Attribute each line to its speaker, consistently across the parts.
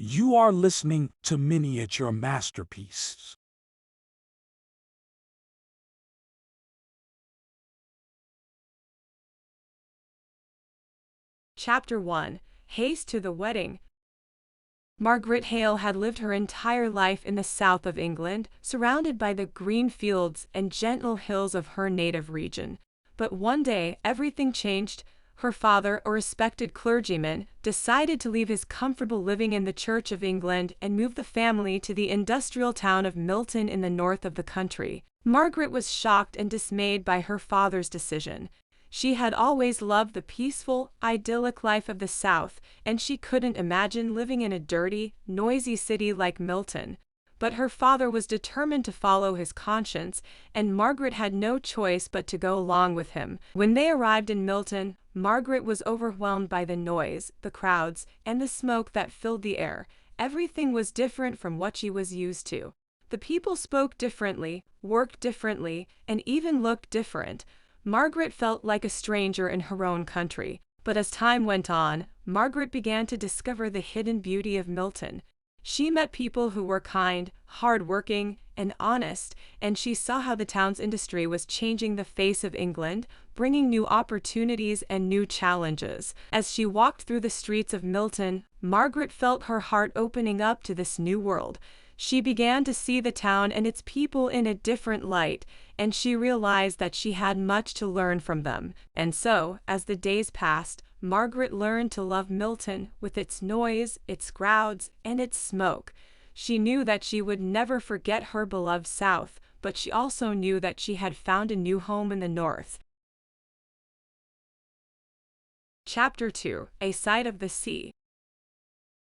Speaker 1: You are listening to Miniature Masterpieces.
Speaker 2: Chapter 1. Haste to the Wedding. Margaret Hale had lived her entire life in the south of England, surrounded by the green fields and gentle hills of her native region. But one day, everything changed. Her father, a respected clergyman, decided to leave his comfortable living in the Church of England and move the family to the industrial town of Milton in the north of the country. Margaret was shocked and dismayed by her father's decision. She had always loved the peaceful, idyllic life of the South, and she couldn't imagine living in a dirty, noisy city like Milton. But her father was determined to follow his conscience, and Margaret had no choice but to go along with him. When they arrived in Milton, Margaret was overwhelmed by the noise, the crowds, and the smoke that filled the air. Everything was different from what she was used to. The people spoke differently, worked differently, and even looked different. Margaret felt like a stranger in her own country, but as time went on, Margaret began to discover the hidden beauty of Milton. She met people who were kind, hard-working, and honest, and she saw how the town's industry was changing the face of England, bringing new opportunities and new challenges. As she walked through the streets of Milton, Margaret felt her heart opening up to this new world. She began to see the town and its people in a different light, and she realized that she had much to learn from them. And so, as the days passed, Margaret learned to love Milton with its noise, its crowds, and its smoke. She knew that she would never forget her beloved South, but she also knew that she had found a new home in the North. Chapter 2. A Sight of the Sea.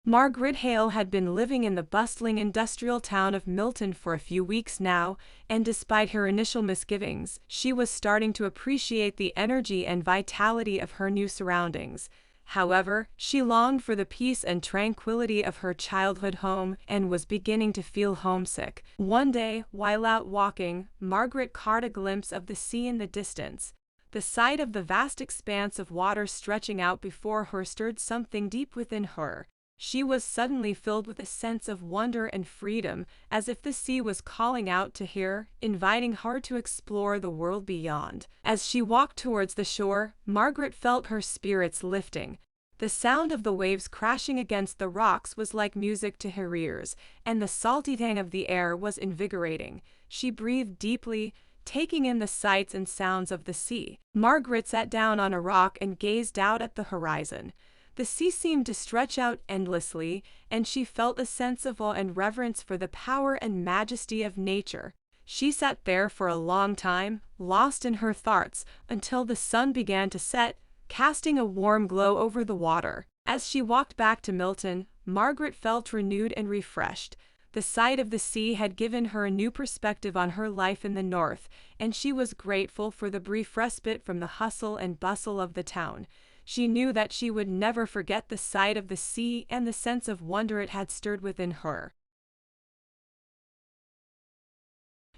Speaker 2: Margaret Hale had been living in the bustling industrial town of Milton for a few weeks now, and despite her initial misgivings, she was starting to appreciate the energy and vitality of her new surroundings. However, she longed for the peace and tranquility of her childhood home and was beginning to feel homesick. One day, while out walking, Margaret caught a glimpse of the sea in the distance. The sight of the vast expanse of water stretching out before her stirred something deep within her. She was suddenly filled with a sense of wonder and freedom, as if the sea was calling out to her, inviting her to explore the world beyond. As she walked towards the shore, Margaret felt her spirits lifting. The sound of the waves crashing against the rocks was like music to her ears, and the salty tang of the air was invigorating. She breathed deeply, taking in the sights and sounds of the sea. Margaret sat down on a rock and gazed out at the horizon. The sea seemed to stretch out endlessly, and she felt a sense of awe and reverence for the power and majesty of nature. She sat there for a long time, lost in her thoughts, until the sun began to set, casting a warm glow over the water. As she walked back to Milton, Margaret felt renewed and refreshed. The sight of the sea had given her a new perspective on her life in the north, and she was grateful for the brief respite from the hustle and bustle of the town. She knew that she would never forget the sight of the sea and the sense of wonder it had stirred within her.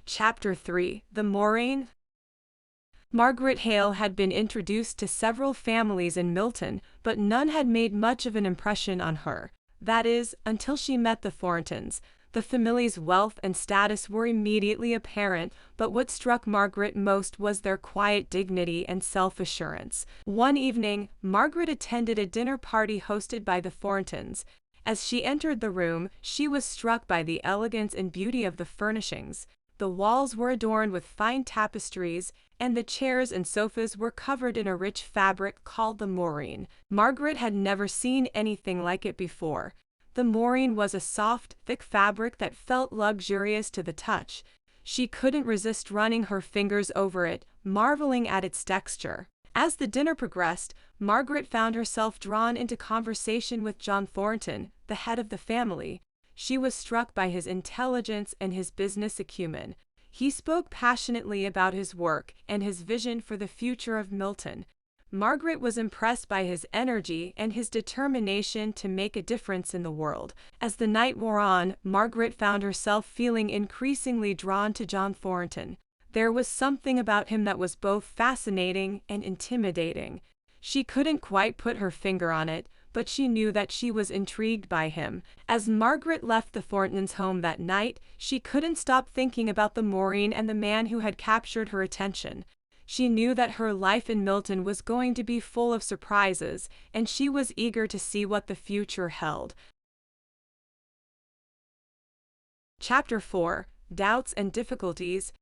Speaker 2: Chapter 3. The Moreen. Margaret Hale had been introduced to several families in Milton, but none had made much of an impression on her. That is, until she met the Thorntons. The family's wealth and status were immediately apparent, but what struck Margaret most was their quiet dignity and self-assurance. One evening, Margaret attended a dinner party hosted by the Thorntons. As she entered the room, she was struck by the elegance and beauty of the furnishings. The walls were adorned with fine tapestries, and the chairs and sofas were covered in a rich fabric called the Moreen. Margaret had never seen anything like it before. The Moreen was a soft, thick fabric that felt luxurious to the touch. She couldn't resist running her fingers over it, marveling at its texture. As the dinner progressed, Margaret found herself drawn into conversation with John Thornton, the head of the family. She was struck by his intelligence and his business acumen. He spoke passionately about his work and his vision for the future of Milton. Margaret was impressed by his energy and his determination to make a difference in the world. As the night wore on, Margaret found herself feeling increasingly drawn to John Thornton. There was something about him that was both fascinating and intimidating. She couldn't quite put her finger on it, but she knew that she was intrigued by him. As Margaret left the Thorntons' home that night, she couldn't stop thinking about the Moreen and the man who had captured her attention. She knew that her life in Milton was going to be full of surprises, and she was eager to see what the future held. Chapter 4: Doubts and Difficulties.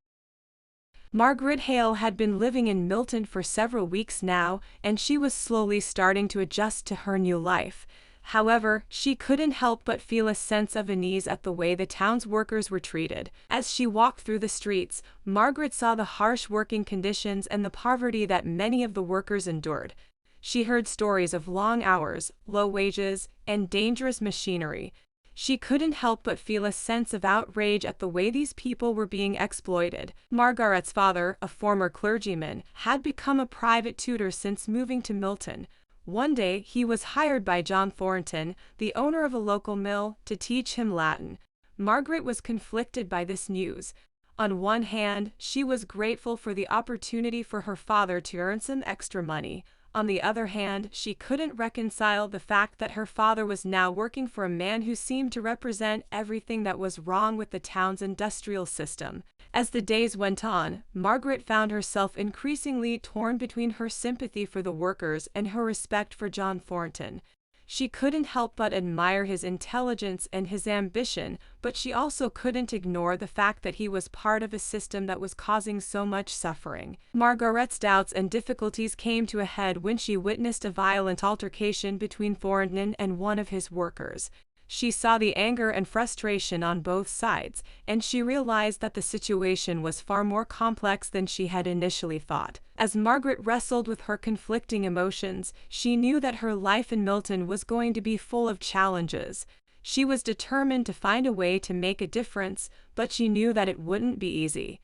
Speaker 2: Margaret Hale had been living in Milton for several weeks now, and she was slowly starting to adjust to her new life. However, she couldn't help but feel a sense of unease at the way the town's workers were treated. As she walked through the streets, Margaret saw the harsh working conditions and the poverty that many of the workers endured. She heard stories of long hours, low wages, and dangerous machinery. She couldn't help but feel a sense of outrage at the way these people were being exploited. Margaret's father, a former clergyman, had become a private tutor since moving to Milton. One day, he was hired by John Thornton, the owner of a local mill, to teach him Latin. Margaret was conflicted by this news. On one hand, she was grateful for the opportunity for her father to earn some extra money. On the other hand, she couldn't reconcile the fact that her father was now working for a man who seemed to represent everything that was wrong with the town's industrial system. As the days went on, Margaret found herself increasingly torn between her sympathy for the workers and her respect for John Thornton. She couldn't help but admire his intelligence and his ambition, but she also couldn't ignore the fact that he was part of a system that was causing so much suffering. Margaret's doubts and difficulties came to a head when she witnessed a violent altercation between Thornton and one of his workers. She saw the anger and frustration on both sides, and she realized that the situation was far more complex than she had initially thought. As Margaret wrestled with her conflicting emotions, she knew that her life in Milton was going to be full of challenges. She was determined to find a way to make a difference, but she knew that it wouldn't be easy.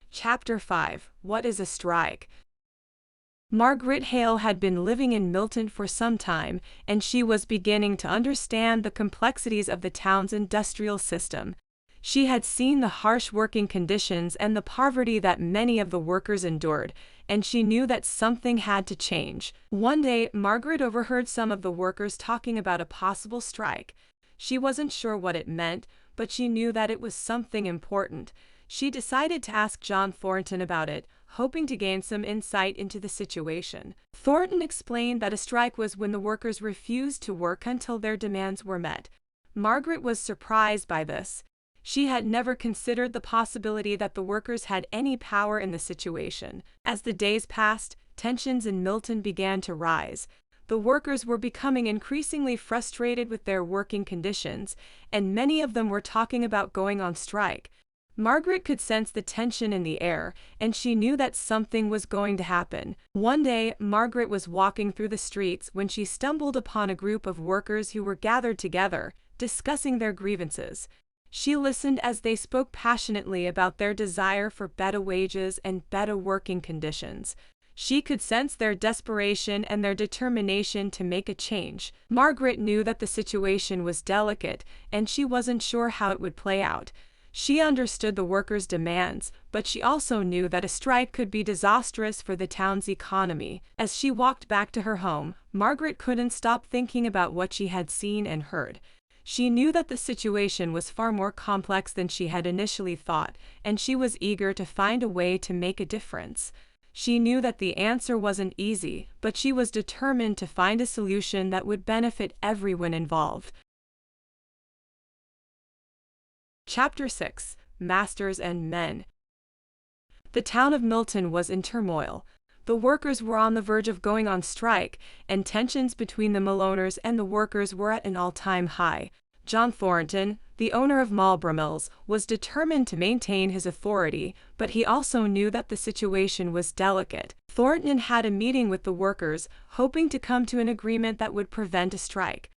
Speaker 2: Chapter 5: What is a Strike? Margaret Hale had been living in Milton for some time, and she was beginning to understand the complexities of the town's industrial system. She had seen the harsh working conditions and the poverty that many of the workers endured, and she knew that something had to change. One day, Margaret overheard some of the workers talking about a possible strike. She wasn't sure what it meant, but she knew that it was something important. She decided to ask John Thornton about it, hoping to gain some insight into the situation. Thornton explained that a strike was when the workers refused to work until their demands were met. Margaret was surprised by this. She had never considered the possibility that the workers had any power in the situation. As the days passed, tensions in Milton began to rise. The workers were becoming increasingly frustrated with their working conditions, and many of them were talking about going on strike. Margaret could sense the tension in the air, and she knew that something was going to happen. One day, Margaret was walking through the streets when she stumbled upon a group of workers who were gathered together, discussing their grievances. She listened as they spoke passionately about their desire for better wages and better working conditions. She could sense their desperation and their determination to make a change. Margaret knew that the situation was delicate, and she wasn't sure how it would play out. She understood the workers' demands, but she also knew that a strike could be disastrous for the town's economy. As she walked back to her home, Margaret couldn't stop thinking about what she had seen and heard. She knew that the situation was far more complex than she had initially thought, and she was eager to find a way to make a difference. She knew that the answer wasn't easy, but she was determined to find a solution that would benefit everyone involved. Chapter 6: Masters and Men. The town of Milton was in turmoil. The workers were on the verge of going on strike, and tensions between the mill owners and the workers were at an all-time high. John Thornton, the owner of Marlborough Mills, was determined to maintain his authority, but he also knew that the situation was delicate. Thornton had a meeting with the workers, hoping to come to an agreement that would prevent a strike.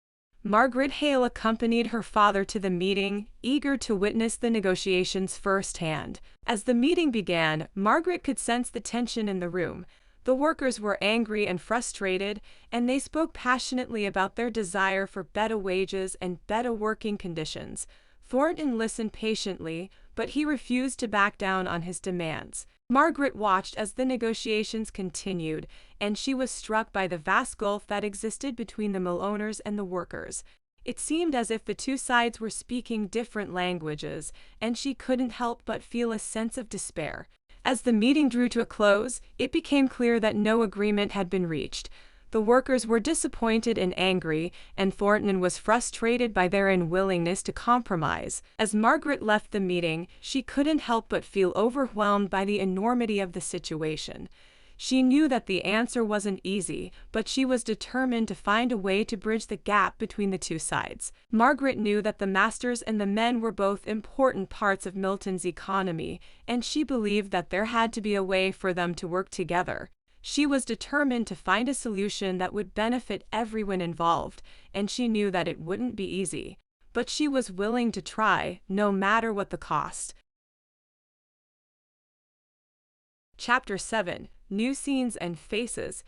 Speaker 2: Margaret Hale accompanied her father to the meeting, eager to witness the negotiations firsthand. As the meeting began, Margaret could sense the tension in the room. The workers were angry and frustrated, and they spoke passionately about their desire for better wages and better working conditions. Thornton listened patiently, but he refused to back down on his demands. Margaret watched as the negotiations continued, and she was struck by the vast gulf that existed between the mill owners and the workers. It seemed as if the two sides were speaking different languages, and she couldn't help but feel a sense of despair. As the meeting drew to a close, it became clear that no agreement had been reached. The workers were disappointed and angry, and Thornton was frustrated by their unwillingness to compromise. As Margaret left the meeting, she couldn't help but feel overwhelmed by the enormity of the situation. She knew that the answer wasn't easy, but she was determined to find a way to bridge the gap between the two sides. Margaret knew that the masters and the men were both important parts of Milton's economy, and she believed that there had to be a way for them to work together. She was determined to find a solution that would benefit everyone involved, and she knew that it wouldn't be easy. But she was willing to try, no matter what the cost. Chapter 7: New Scenes and Faces.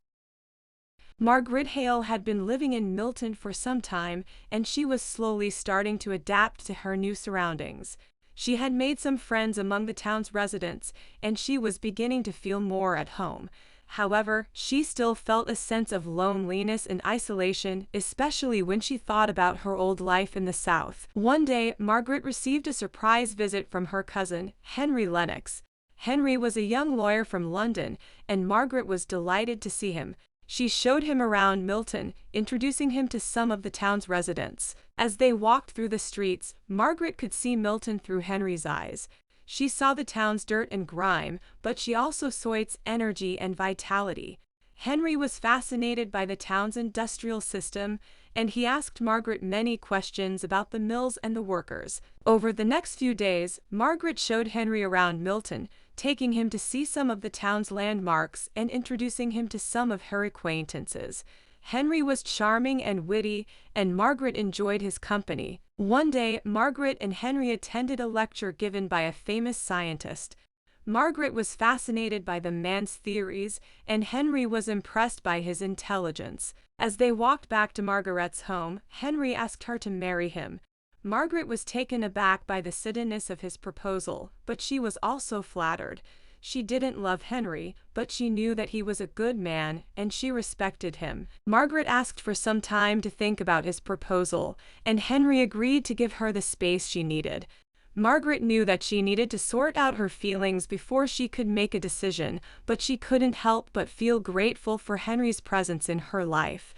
Speaker 2: Margaret Hale had been living in Milton for some time, and she was slowly starting to adapt to her new surroundings. She had made some friends among the town's residents, and she was beginning to feel more at home. However, she still felt a sense of loneliness and isolation, especially when she thought about her old life in the South. One day, Margaret received a surprise visit from her cousin, Henry Lennox. Henry was a young lawyer from London, and Margaret was delighted to see him. She showed him around Milton, introducing him to some of the town's residents. As they walked through the streets, Margaret could see Milton through Henry's eyes. She saw the town's dirt and grime, but she also saw its energy and vitality. Henry was fascinated by the town's industrial system, and he asked Margaret many questions about the mills and the workers. Over the next few days, Margaret showed Henry around Milton, taking him to see some of the town's landmarks and introducing him to some of her acquaintances. Henry was charming and witty, and Margaret enjoyed his company. One day, Margaret and Henry attended a lecture given by a famous scientist. Margaret was fascinated by the man's theories, and Henry was impressed by his intelligence. As they walked back to Margaret's home, Henry asked her to marry him. Margaret was taken aback by the suddenness of his proposal, but she was also flattered. She didn't love Henry, but she knew that he was a good man, and she respected him. Margaret asked for some time to think about his proposal, and Henry agreed to give her the space she needed. Margaret knew that she needed to sort out her feelings before she could make a decision, but she couldn't help but feel grateful for Henry's presence in her life.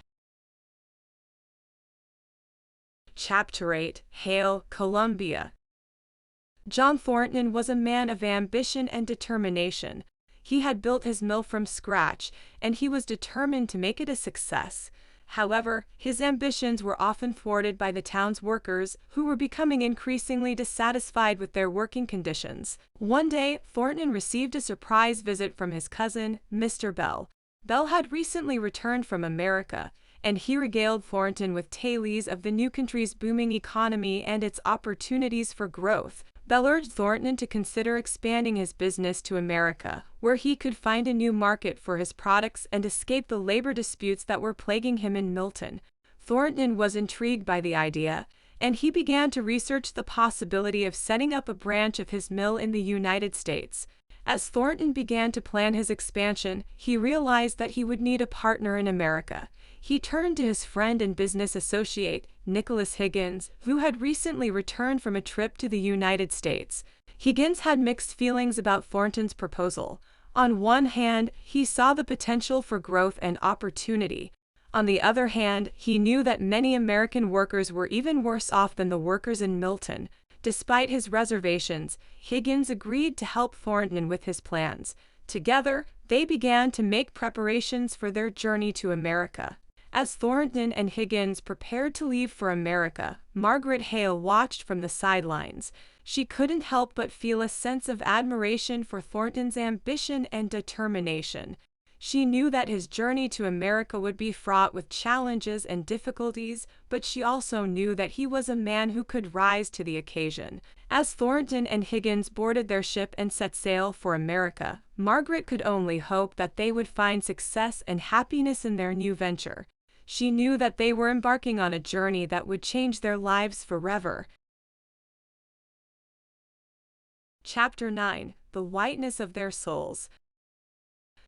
Speaker 2: Chapter 8: Hail, Columbia. John Thornton was a man of ambition and determination. He had built his mill from scratch, and he was determined to make it a success. However, his ambitions were often thwarted by the town's workers, who were becoming increasingly dissatisfied with their working conditions. One day, Thornton received a surprise visit from his cousin, Mr. Bell. Bell had recently returned from America, and he regaled Thornton with tales of the new country's booming economy and its opportunities for growth. Bell urged Thornton to consider expanding his business to America, where he could find a new market for his products and escape the labor disputes that were plaguing him in Milton. Thornton was intrigued by the idea, and he began to research the possibility of setting up a branch of his mill in the United States. As Thornton began to plan his expansion, he realized that he would need a partner in America. He turned to his friend and business associate, Nicholas Higgins, who had recently returned from a trip to the United States. Higgins had mixed feelings about Thornton's proposal. On one hand, he saw the potential for growth and opportunity. On the other hand, he knew that many American workers were even worse off than the workers in Milton. Despite his reservations, Higgins agreed to help Thornton with his plans. Together, they began to make preparations for their journey to America. As Thornton and Higgins prepared to leave for America, Margaret Hale watched from the sidelines. She couldn't help but feel a sense of admiration for Thornton's ambition and determination. She knew that his journey to America would be fraught with challenges and difficulties, but she also knew that he was a man who could rise to the occasion. As Thornton and Higgins boarded their ship and set sail for America, Margaret could only hope that they would find success and happiness in their new venture. She knew that they were embarking on a journey that would change their lives forever. Chapter 9: the whiteness of their souls.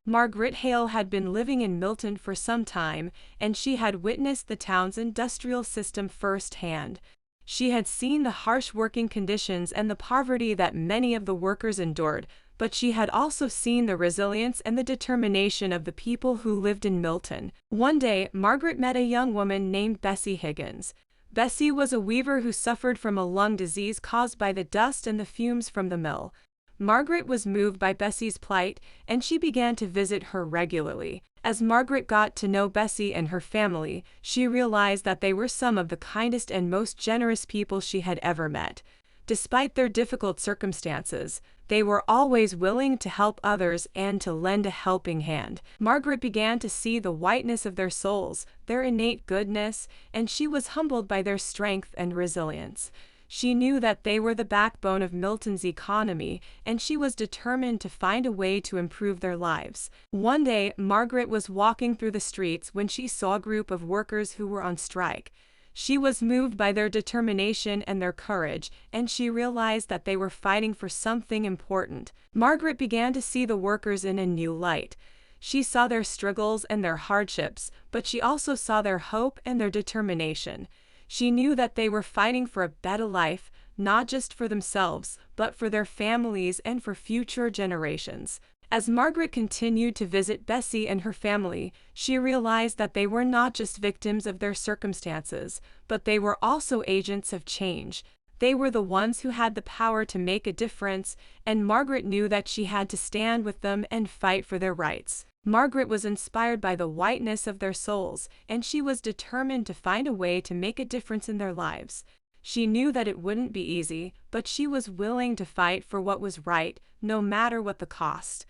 Speaker 2: Margaret Hale had been living in Milton for some time, and she had witnessed the town's industrial system firsthand. She had seen the harsh working conditions and the poverty that many of the workers endured, but she had also seen the resilience and the determination of the people who lived in Milton. One day, Margaret met a young woman named Bessie Higgins. Bessie was a weaver who suffered from a lung disease caused by the dust and the fumes from the mill. Margaret was moved by Bessie's plight, and she began to visit her regularly. As Margaret got to know Bessie and her family, she realized that they were some of the kindest and most generous people she had ever met. Despite their difficult circumstances, they were always willing to help others and to lend a helping hand. Margaret began to see the whiteness of their souls, their innate goodness, and she was humbled by their strength and resilience. She knew that they were the backbone of Milton's economy, and she was determined to find a way to improve their lives. One day, Margaret was walking through the streets when she saw a group of workers who were on strike. She was moved by their determination and their courage, and she realized that they were fighting for something important. Margaret began to see the workers in a new light. She saw their struggles and their hardships, but she also saw their hope and their determination. She knew that they were fighting for a better life, not just for themselves, but for their families and for future generations. As Margaret continued to visit Bessie and her family, she realized that they were not just victims of their circumstances, but they were also agents of change. They were the ones who had the power to make a difference, and Margaret knew that she had to stand with them and fight for their rights. Margaret was inspired by the whiteness of their souls, and she was determined to find a way to make a difference in their lives. She knew that it wouldn't be easy, but she was willing to fight for what was right, no matter what the cost.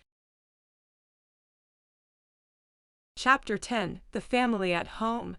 Speaker 2: Chapter 10: The Family at Home.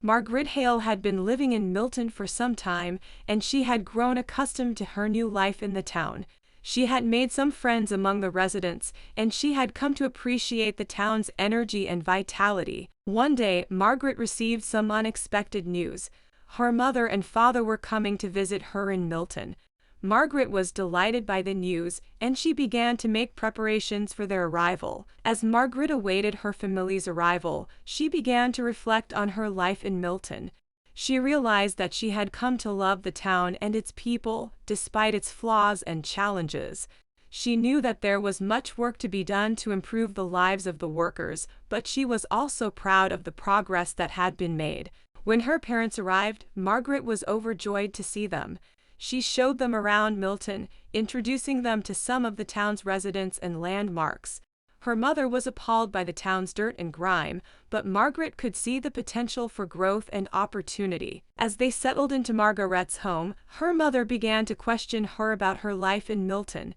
Speaker 2: Margaret Hale had been living in Milton for some time, and she had grown accustomed to her new life in the town. She had made some friends among the residents, and she had come to appreciate the town's energy and vitality. One day, Margaret received some unexpected news. Her mother and father were coming to visit her in Milton. Margaret was delighted by the news, and she began to make preparations for their arrival. As Margaret awaited her family's arrival, she began to reflect on her life in Milton. She realized that she had come to love the town and its people, despite its flaws and challenges. She knew that there was much work to be done to improve the lives of the workers, but she was also proud of the progress that had been made. When her parents arrived, Margaret was overjoyed to see them. She showed them around Milton, introducing them to some of the town's residents and landmarks. Her mother was appalled by the town's dirt and grime, but Margaret could see the potential for growth and opportunity. As they settled into Margaret's home, her mother began to question her about her life in Milton.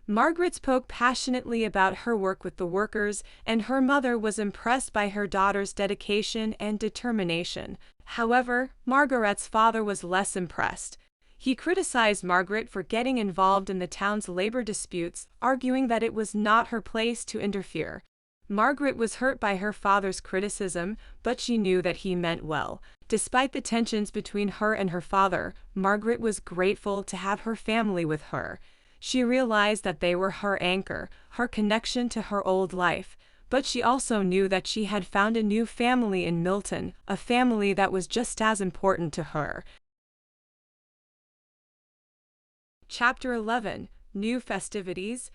Speaker 2: Margaret spoke passionately about her work with the workers, and her mother was impressed by her daughter's dedication and determination. However, Margaret's father was less impressed. He criticized Margaret for getting involved in the town's labor disputes, arguing that it was not her place to interfere. Margaret was hurt by her father's criticism, but she knew that he meant well. Despite the tensions between her and her father, Margaret was grateful to have her family with her. She realized that they were her anchor, her connection to her old life. But she also knew that she had found a new family in Milton, a family that was just as important to her. Chapter 11: New Festivities.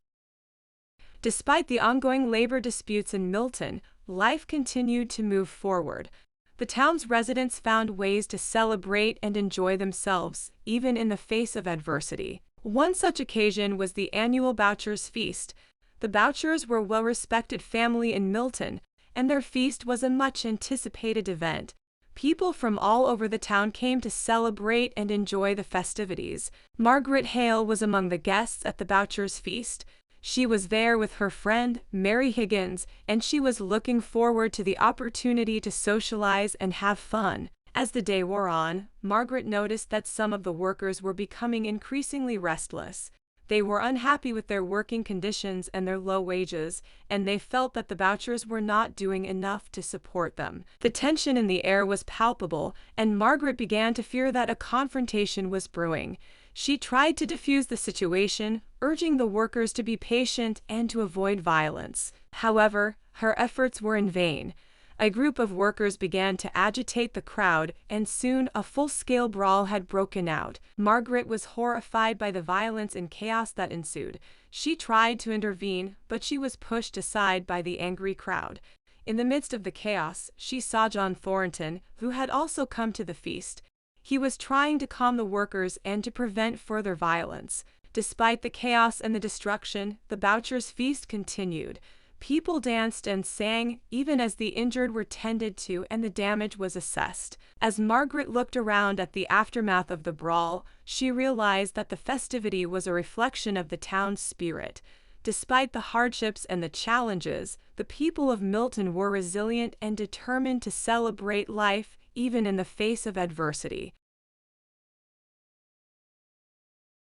Speaker 2: Despite the ongoing labor disputes in Milton, life continued to move forward. The town's residents found ways to celebrate and enjoy themselves, even in the face of adversity. One such occasion was the annual Boucher's Feast. The Bouchers were a well-respected family in Milton, and their feast was a much-anticipated event. People from all over the town came to celebrate and enjoy the festivities. Margaret Hale was among the guests at the Boucher's Feast. She was there with her friend, Mary Higgins, and she was looking forward to the opportunity to socialize and have fun. As the day wore on, Margaret noticed that some of the workers were becoming increasingly restless. They were unhappy with their working conditions and their low wages, and they felt that the Bouchers were not doing enough to support them. The tension in the air was palpable, and Margaret began to fear that a confrontation was brewing. She tried to defuse the situation, urging the workers to be patient and to avoid violence. However, her efforts were in vain. A group of workers began to agitate the crowd, and soon a full-scale brawl had broken out. Margaret was horrified by the violence and chaos that ensued. She tried to intervene, but she was pushed aside by the angry crowd. In the midst of the chaos, she saw John Thornton, who had also come to the feast. He was trying to calm the workers and to prevent further violence. Despite the chaos and the destruction, the Boucher's feast continued. People danced and sang, even as the injured were tended to and the damage was assessed. As Margaret looked around at the aftermath of the brawl, she realized that the festivity was a reflection of the town's spirit. Despite the hardships and the challenges, the people of Milton were resilient and determined to celebrate life, even in the face of adversity.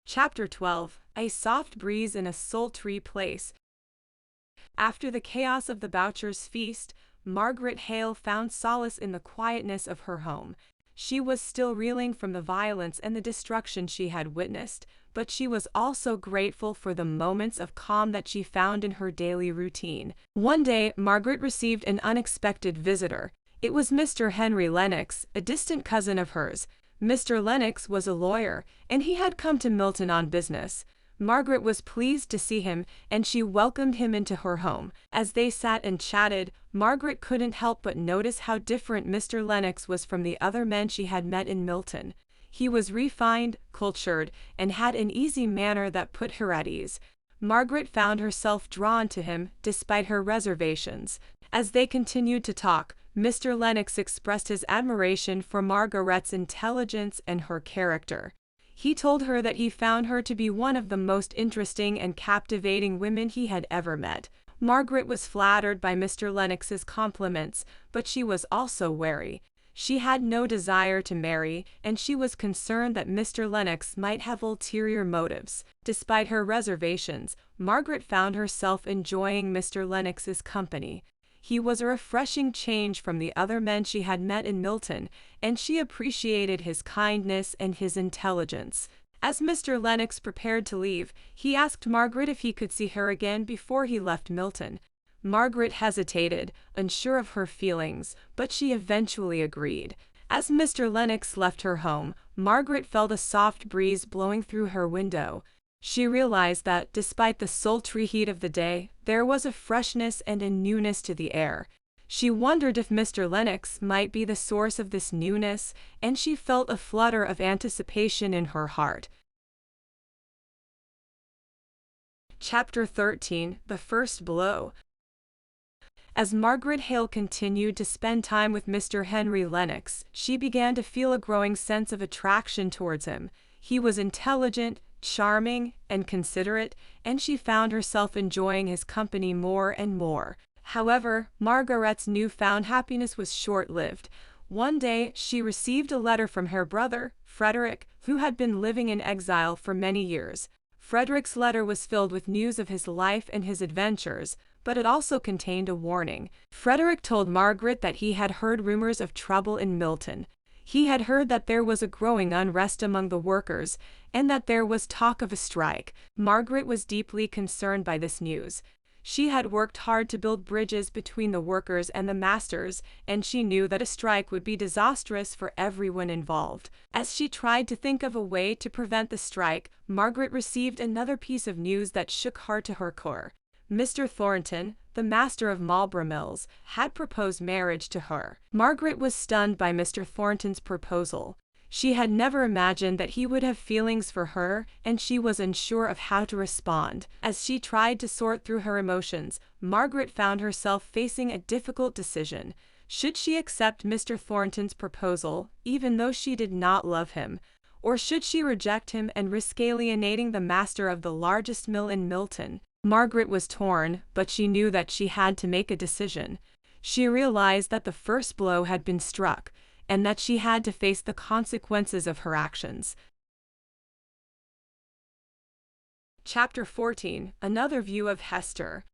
Speaker 2: Chapter 12. A soft breeze in a sultry place. After the chaos of the Boucher's feast, Margaret Hale found solace in the quietness of her home. She was still reeling from the violence and the destruction she had witnessed, but she was also grateful for the moments of calm that she found in her daily routine. One day, Margaret received an unexpected visitor. It was Mr. Henry Lennox, a distant cousin of hers. Mr. Lennox was a lawyer, and he had come to Milton on business. Margaret was pleased to see him, and she welcomed him into her home. As they sat and chatted, Margaret couldn't help but notice how different Mr. Lennox was from the other men she had met in Milton. He was refined, cultured, and had an easy manner that put her at ease. Margaret found herself drawn to him, despite her reservations. As they continued to talk, Mr. Lennox expressed his admiration for Margaret's intelligence and her character. He told her that he found her to be one of the most interesting and captivating women he had ever met. Margaret was flattered by Mr. Lennox's compliments, but she was also wary. She had no desire to marry, and she was concerned that Mr. Lennox might have ulterior motives. Despite her reservations, Margaret found herself enjoying Mr. Lennox's company. He was a refreshing change from the other men she had met in Milton, and she appreciated his kindness and his intelligence. As Mr. Lennox prepared to leave, he asked Margaret if he could see her again before he left Milton. Margaret hesitated, unsure of her feelings, but she eventually agreed. As Mr. Lennox left her home, Margaret felt a soft breeze blowing through her window. She realized that, despite the sultry heat of the day, there was a freshness and a newness to the air. She wondered if Mr. Lennox might be the source of this newness, and she felt a flutter of anticipation in her heart. Chapter 13. The First Blow. As Margaret Hale continued to spend time with Mr. Henry Lennox, she began to feel a growing sense of attraction towards him. He was intelligent, charming, and considerate, and she found herself enjoying his company more and more. However, Margaret's newfound happiness was short-lived. One day, she received a letter from her brother, Frederick, who had been living in exile for many years. Frederick's letter was filled with news of his life and his adventures, but it also contained a warning. Frederick told Margaret that he had heard rumors of trouble in Milton. He had heard that there was a growing unrest among the workers, and that there was talk of a strike. Margaret was deeply concerned by this news. She had worked hard to build bridges between the workers and the masters, and she knew that a strike would be disastrous for everyone involved. As she tried to think of a way to prevent the strike, Margaret received another piece of news that shook her to her core. Mr. Thornton, the master of Marlborough Mills, had proposed marriage to her. Margaret was stunned by Mr. Thornton's proposal. She had never imagined that he would have feelings for her, and she was unsure of how to respond. As she tried to sort through her emotions, Margaret found herself facing a difficult decision. Should she accept Mr. Thornton's proposal, even though she did not love him? Or should she reject him and risk alienating the master of the largest mill in Milton? Margaret was torn, but she knew that she had to make a decision. She realized that the first blow had been struck, and that she had to face the consequences of her actions. Chapter 14. Another View of Hester.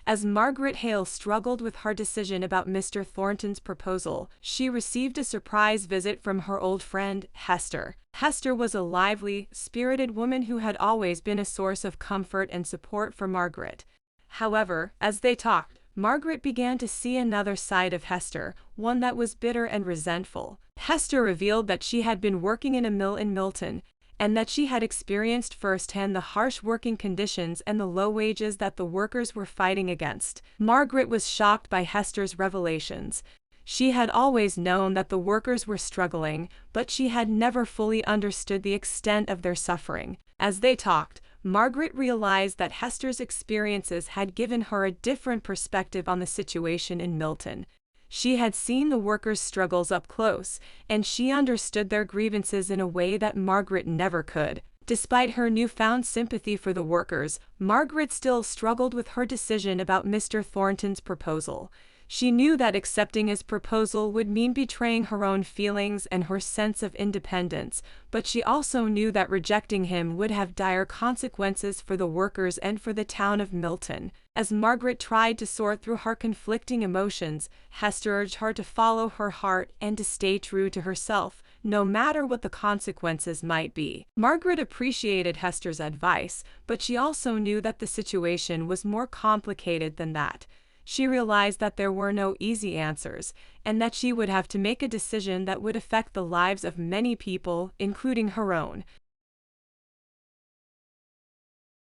Speaker 2: As Margaret Hale struggled with her decision about Mr. Thornton's proposal, she received a surprise visit from her old friend, Hester. Hester was a lively, spirited woman who had always been a source of comfort and support for Margaret. However, as they talked, Margaret began to see another side of Hester, one that was bitter and resentful. Hester revealed that she had been working in a mill in Milton, and that she had experienced firsthand the harsh working conditions and the low wages that the workers were fighting against. Margaret was shocked by Hester's revelations. She had always known that the workers were struggling, but she had never fully understood the extent of their suffering. As they talked, Margaret realized that Hester's experiences had given her a different perspective on the situation in Milton. She had seen the workers' struggles up close, and she understood their grievances in a way that Margaret never could. Despite her newfound sympathy for the workers, Margaret still struggled with her decision about Mr. Thornton's proposal. She knew that accepting his proposal would mean betraying her own feelings and her sense of independence, but she also knew that rejecting him would have dire consequences for the workers and for the town of Milton. As Margaret tried to sort through her conflicting emotions, Hester urged her to follow her heart and to stay true to herself, no matter what the consequences might be. Margaret appreciated Hester's advice, but she also knew that the situation was more complicated than that. She realized that there were no easy answers, and that she would have to make a decision that would affect the lives of many people, including her own.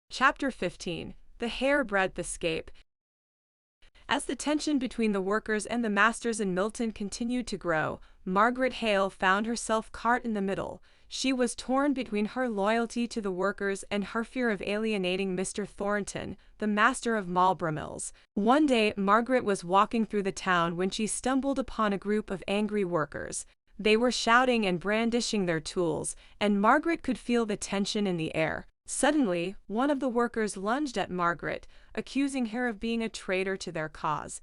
Speaker 2: Chapter 15. The Hairbreadth Escape. As the tension between the workers and the masters in Milton continued to grow, Margaret Hale found herself caught in the middle. She was torn between her loyalty to the workers and her fear of alienating Mr. Thornton, the master of Marlborough Mills. One day, Margaret was walking through the town when she stumbled upon a group of angry workers. They were shouting and brandishing their tools, and Margaret could feel the tension in the air. Suddenly, one of the workers lunged at Margaret, accusing her of being a traitor to their cause.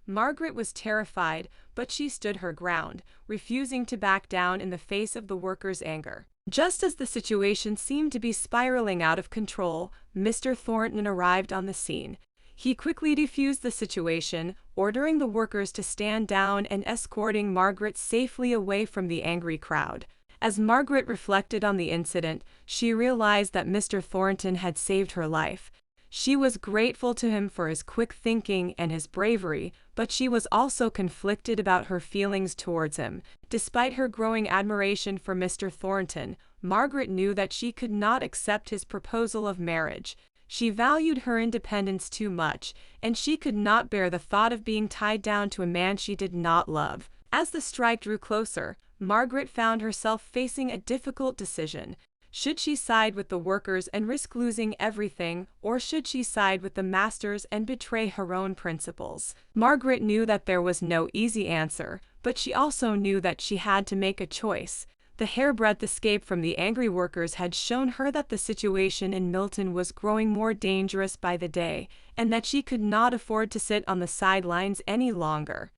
Speaker 2: Margaret was terrified, but she stood her ground, refusing to back down in the face of the workers' anger. Just as the situation seemed to be spiraling out of control, Mr. Thornton arrived on the scene. He quickly defused the situation, ordering the workers to stand down and escorting Margaret safely away from the angry crowd. As Margaret reflected on the incident, she realized that Mr. Thornton had saved her life. She was grateful to him for his quick thinking and his bravery, but she was also conflicted about her feelings towards him. Despite her growing admiration for Mr. Thornton, Margaret knew that she could not accept his proposal of marriage. She valued her independence too much, and she could not bear the thought of being tied down to a man she did not love. As the strike drew closer, Margaret found herself facing a difficult decision. Should she side with the workers and risk losing everything, or should she side with the masters and betray her own principles? Margaret knew that there was no easy answer, but she also knew that she had to make a choice. The hairbreadth escape from the angry workers had shown her that the situation in Milton was growing more dangerous by the day, and that she could not afford to sit on the sidelines any longer.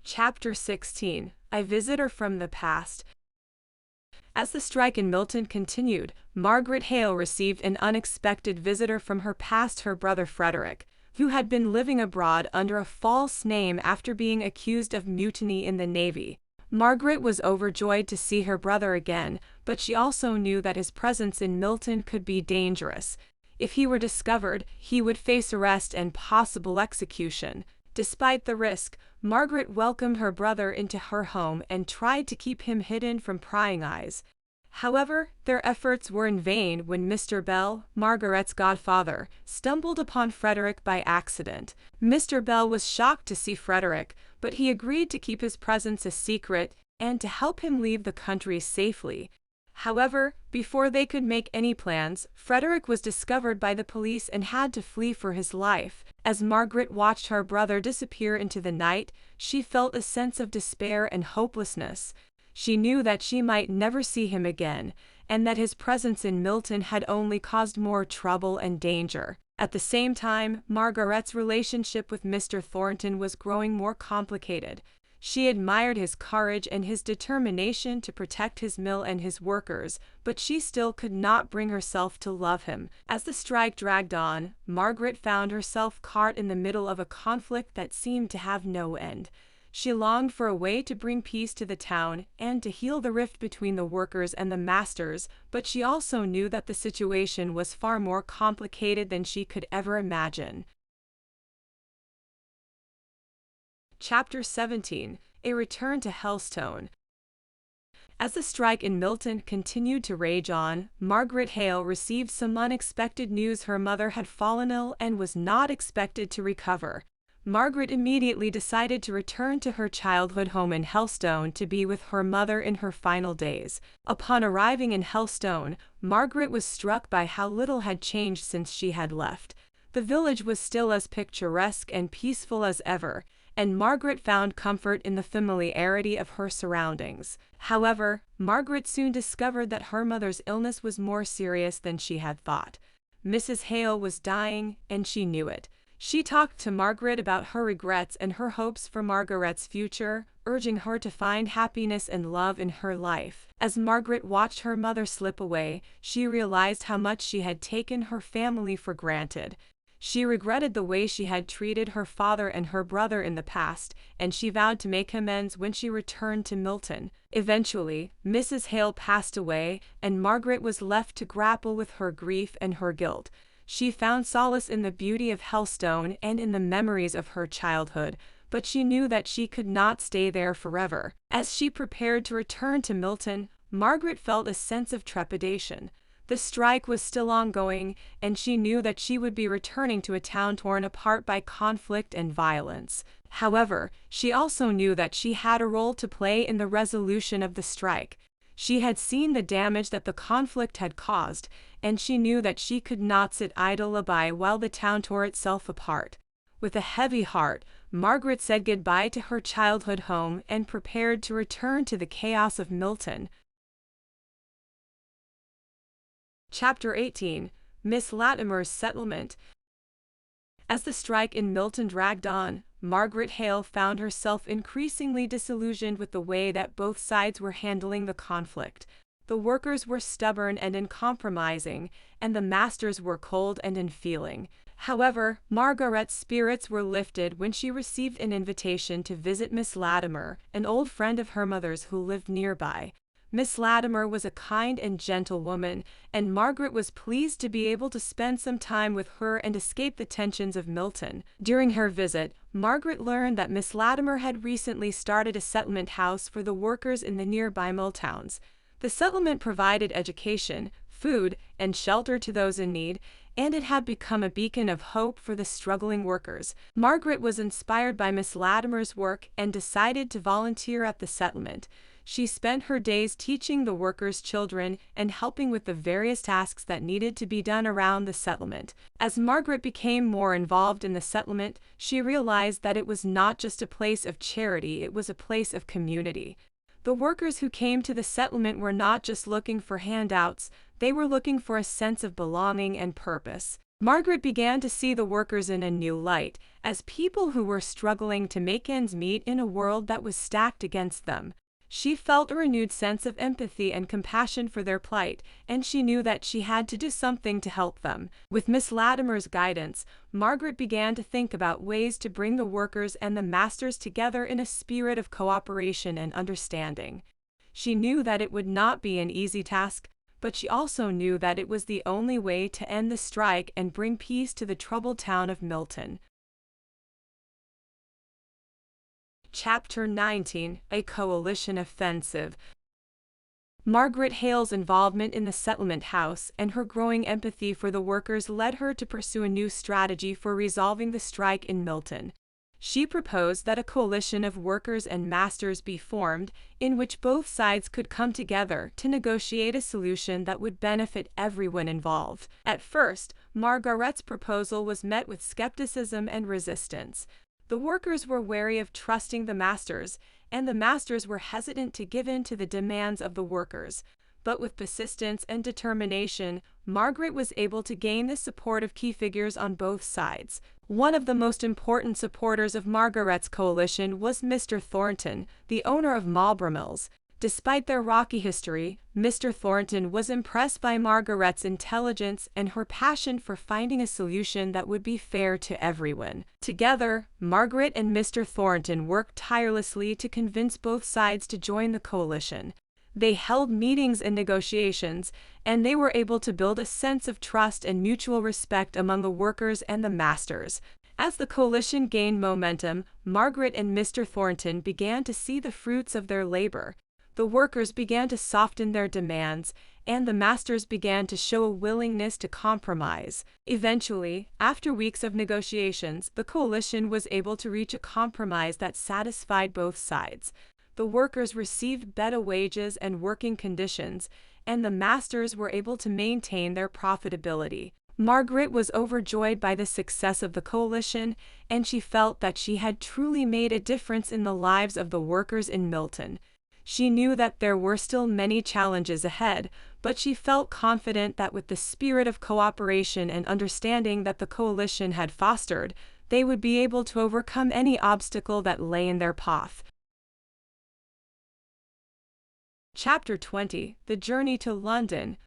Speaker 2: Chapter 16. A Visitor from the Past. As the strike in Milton continued, Margaret Hale received an unexpected visitor from her past, her brother Frederick, who had been living abroad under a false name after being accused of mutiny in the Navy. Margaret was overjoyed to see her brother again, but she also knew that his presence in Milton could be dangerous. If he were discovered, he would face arrest and possible execution. Despite the risk, Margaret welcomed her brother into her home and tried to keep him hidden from prying eyes. However, their efforts were in vain when Mr. Bell, Margaret's godfather, stumbled upon Frederick by accident. Mr. Bell was shocked to see Frederick, but he agreed to keep his presence a secret and to help him leave the country safely. However, before they could make any plans, Frederick was discovered by the police and had to flee for his life. As Margaret watched her brother disappear into the night, she felt a sense of despair and hopelessness. She knew that she might never see him again, and that his presence in Milton had only caused more trouble and danger. At the same time, Margaret's relationship with Mr. Thornton was growing more complicated. She admired his courage and his determination to protect his mill and his workers, but she still could not bring herself to love him. As the strike dragged on, Margaret found herself caught in the middle of a conflict that seemed to have no end. She longed for a way to bring peace to the town and to heal the rift between the workers and the masters, but she also knew that the situation was far more complicated than she could ever imagine. Chapter 17: A Return to Helstone. As the strike in Milton continued to rage on, Margaret Hale received some unexpected news. Her mother had fallen ill and was not expected to recover. Margaret immediately decided to return to her childhood home in Helstone to be with her mother in her final days. Upon arriving in Helstone, Margaret was struck by how little had changed since she had left. The village was still as picturesque and peaceful as ever, and Margaret found comfort in the familiarity of her surroundings. However, Margaret soon discovered that her mother's illness was more serious than she had thought. Mrs. Hale was dying, and she knew it. She talked to Margaret about her regrets and her hopes for Margaret's future, urging her to find happiness and love in her life. As Margaret watched her mother slip away, she realized how much she had taken her family for granted. She regretted the way she had treated her father and her brother in the past, and she vowed to make amends when she returned to Milton. Eventually, Mrs. Hale passed away, and Margaret was left to grapple with her grief and her guilt. She found solace in the beauty of Helstone and in the memories of her childhood, but she knew that she could not stay there forever. As she prepared to return to Milton, Margaret felt a sense of trepidation. The strike was still ongoing, and she knew that she would be returning to a town torn apart by conflict and violence. However, she also knew that she had a role to play in the resolution of the strike. She had seen the damage that the conflict had caused, and she knew that she could not sit idle by while the town tore itself apart. With a heavy heart, Margaret said goodbye to her childhood home and prepared to return to the chaos of Milton. Chapter 18: Miss Latimer's Settlement. As the strike in Milton dragged on, Margaret Hale found herself increasingly disillusioned with the way that both sides were handling the conflict. The workers were stubborn and uncompromising, and the masters were cold and unfeeling. However, Margaret's spirits were lifted when she received an invitation to visit Miss Latimer, an old friend of her mother's who lived nearby. Miss Latimer was a kind and gentle woman, and Margaret was pleased to be able to spend some time with her and escape the tensions of Milton. During her visit, Margaret learned that Miss Latimer had recently started a settlement house for the workers in the nearby mill towns. The settlement provided education, food, and shelter to those in need, and it had become a beacon of hope for the struggling workers. Margaret was inspired by Miss Latimer's work and decided to volunteer at the settlement. She spent her days teaching the workers' children and helping with the various tasks that needed to be done around the settlement. As Margaret became more involved in the settlement, she realized that it was not just a place of charity, it was a place of community. The workers who came to the settlement were not just looking for handouts, they were looking for a sense of belonging and purpose. Margaret began to see the workers in a new light, as people who were struggling to make ends meet in a world that was stacked against them. She felt a renewed sense of empathy and compassion for their plight, and she knew that she had to do something to help them. With Miss Latimer's guidance, Margaret began to think about ways to bring the workers and the masters together in a spirit of cooperation and understanding. She knew that it would not be an easy task, but she also knew that it was the only way to end the strike and bring peace to the troubled town of Milton. Chapter 19: A Coalition Offensive. Margaret Hale's involvement in the settlement house and her growing empathy for the workers led her to pursue a new strategy for resolving the strike in Milton. She proposed that a coalition of workers and masters be formed, in which both sides could come together to negotiate a solution that would benefit everyone involved. At first, Margaret's proposal was met with skepticism and resistance. The workers were wary of trusting the masters, and the masters were hesitant to give in to the demands of the workers. But with persistence and determination, Margaret was able to gain the support of key figures on both sides. One of the most important supporters of Margaret's coalition was Mr. Thornton, the owner of Marlborough Mills. Despite their rocky history, Mr. Thornton was impressed by Margaret's intelligence and her passion for finding a solution that would be fair to everyone. Together, Margaret and Mr. Thornton worked tirelessly to convince both sides to join the coalition. They held meetings and negotiations, and they were able to build a sense of trust and mutual respect among the workers and the masters. As the coalition gained momentum, Margaret and Mr. Thornton began to see the fruits of their labor. The workers began to soften their demands, and the masters began to show a willingness to compromise. Eventually, after weeks of negotiations, the coalition was able to reach a compromise that satisfied both sides. The workers received better wages and working conditions, and the masters were able to maintain their profitability. Margaret was overjoyed by the success of the coalition, and she felt that she had truly made a difference in the lives of the workers in Milton. She knew that there were still many challenges ahead, but she felt confident that with the spirit of cooperation and understanding that the coalition had fostered, they would be able to overcome any obstacle that lay in their path. Chapter 20: The Journey to London.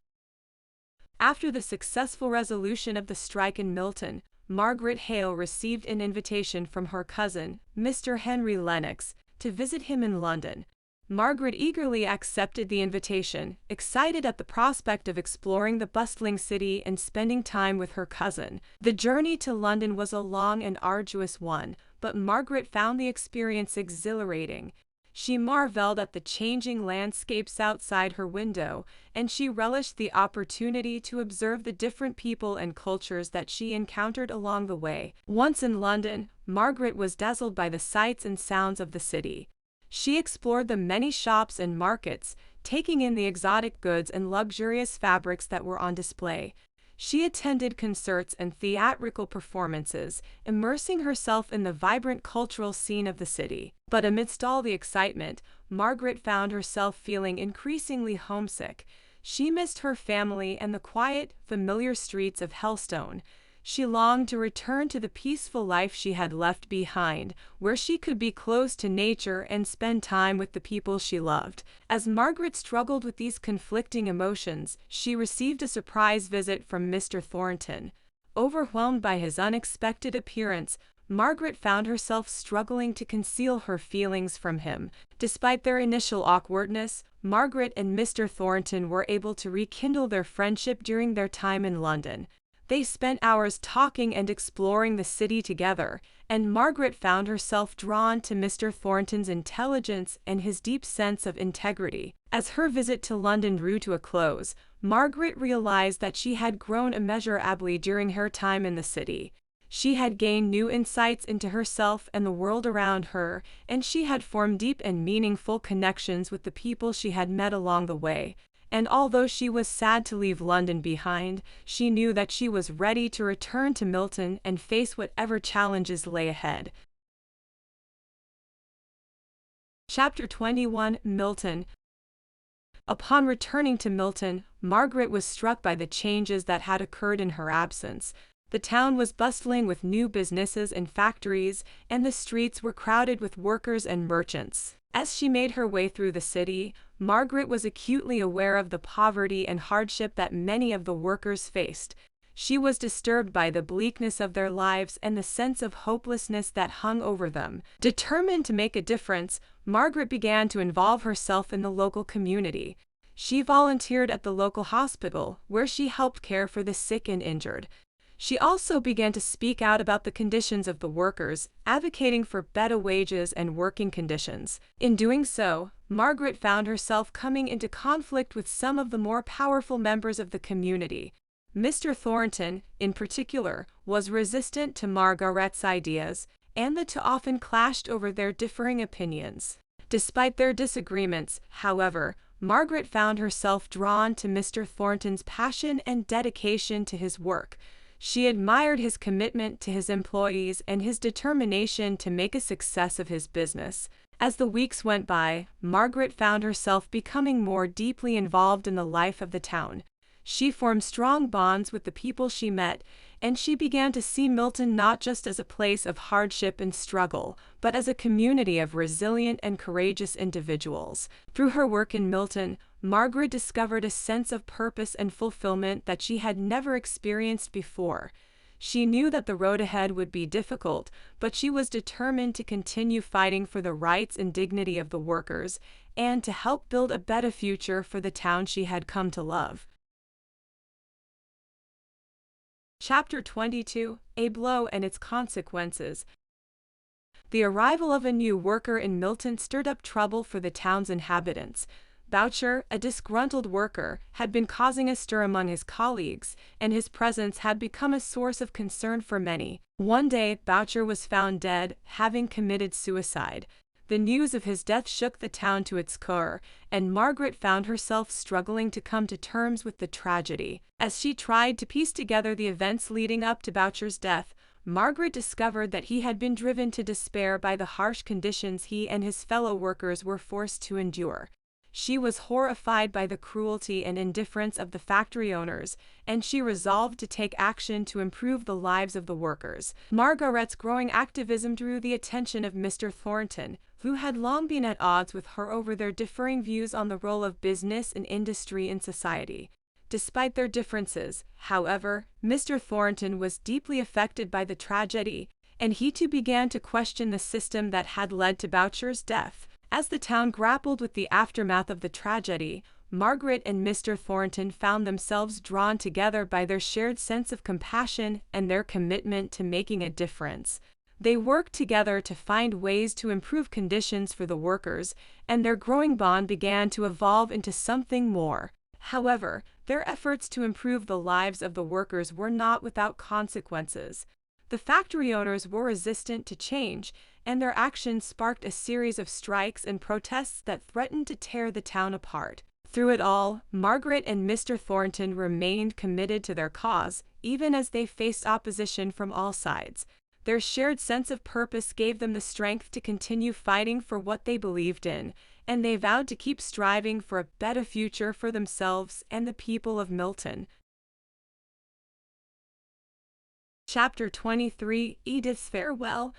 Speaker 2: After the successful resolution of the strike in Milton, Margaret Hale received an invitation from her cousin, Mr. Henry Lennox, to visit him in London. Margaret eagerly accepted the invitation, excited at the prospect of exploring the bustling city and spending time with her cousin. The journey to London was a long and arduous one, but Margaret found the experience exhilarating. She marveled at the changing landscapes outside her window, and she relished the opportunity to observe the different people and cultures that she encountered along the way. Once in London, Margaret was dazzled by the sights and sounds of the city. She explored the many shops and markets, taking in the exotic goods and luxurious fabrics that were on display. She attended concerts and theatrical performances, immersing herself in the vibrant cultural scene of the city. But amidst all the excitement, Margaret found herself feeling increasingly homesick. She missed her family and the quiet, familiar streets of Helstone. She longed to return to the peaceful life she had left behind, where she could be close to nature and spend time with the people she loved. As Margaret struggled with these conflicting emotions, she received a surprise visit from Mr. Thornton. Overwhelmed by his unexpected appearance, Margaret found herself struggling to conceal her feelings from him. Despite their initial awkwardness, Margaret and Mr. Thornton were able to rekindle their friendship during their time in London. They spent hours talking and exploring the city together, and Margaret found herself drawn to Mr. Thornton's intelligence and his deep sense of integrity. As her visit to London drew to a close, Margaret realized that she had grown immeasurably during her time in the city. She had gained new insights into herself and the world around her, and she had formed deep and meaningful connections with the people she had met along the way. And although she was sad to leave London behind, she knew that she was ready to return to Milton and face whatever challenges lay ahead. Chapter 21: Milton. Upon returning to Milton, Margaret was struck by the changes that had occurred in her absence. The town was bustling with new businesses and factories, and the streets were crowded with workers and merchants. As she made her way through the city, Margaret was acutely aware of the poverty and hardship that many of the workers faced. She was disturbed by the bleakness of their lives and the sense of hopelessness that hung over them. Determined to make a difference, Margaret began to involve herself in the local community. She volunteered at the local hospital, where she helped care for the sick and injured. She also began to speak out about the conditions of the workers, advocating for better wages and working conditions. In doing so, Margaret found herself coming into conflict with some of the more powerful members of the community. Mr. Thornton, in particular, was resistant to Margaret's ideas, and the two often clashed over their differing opinions. Despite their disagreements, however, Margaret found herself drawn to Mr. Thornton's passion and dedication to his work. She admired his commitment to his employees and his determination to make a success of his business. As the weeks went by, Margaret found herself becoming more deeply involved in the life of the town. She formed strong bonds with the people she met, and she began to see Milton not just as a place of hardship and struggle, but as a community of resilient and courageous individuals. Through her work in Milton, Margaret discovered a sense of purpose and fulfillment that she had never experienced before. She knew that the road ahead would be difficult, but she was determined to continue fighting for the rights and dignity of the workers, and to help build a better future for the town she had come to love. Chapter 22: A Blow and Its Consequences. The arrival of a new worker in Milton stirred up trouble for the town's inhabitants. Boucher, a disgruntled worker, had been causing a stir among his colleagues, and his presence had become a source of concern for many. One day, Boucher was found dead, having committed suicide. The news of his death shook the town to its core, and Margaret found herself struggling to come to terms with the tragedy. As she tried to piece together the events leading up to Boucher's death, Margaret discovered that he had been driven to despair by the harsh conditions he and his fellow workers were forced to endure. She was horrified by the cruelty and indifference of the factory owners, and she resolved to take action to improve the lives of the workers. Margaret's growing activism drew the attention of Mr. Thornton, who had long been at odds with her over their differing views on the role of business and industry in society. Despite their differences, however, Mr. Thornton was deeply affected by the tragedy, and he too began to question the system that had led to Boucher's death. As the town grappled with the aftermath of the tragedy, Margaret and Mr. Thornton found themselves drawn together by their shared sense of compassion and their commitment to making a difference. They worked together to find ways to improve conditions for the workers, and their growing bond began to evolve into something more. However, their efforts to improve the lives of the workers were not without consequences. The factory owners were resistant to change, and their actions sparked a series of strikes and protests that threatened to tear the town apart. Through it all, Margaret and Mr. Thornton remained committed to their cause, even as they faced opposition from all sides. Their shared sense of purpose gave them the strength to continue fighting for what they believed in, and they vowed to keep striving for a better future for themselves and the people of Milton. Chapter 23: Edith's Farewell.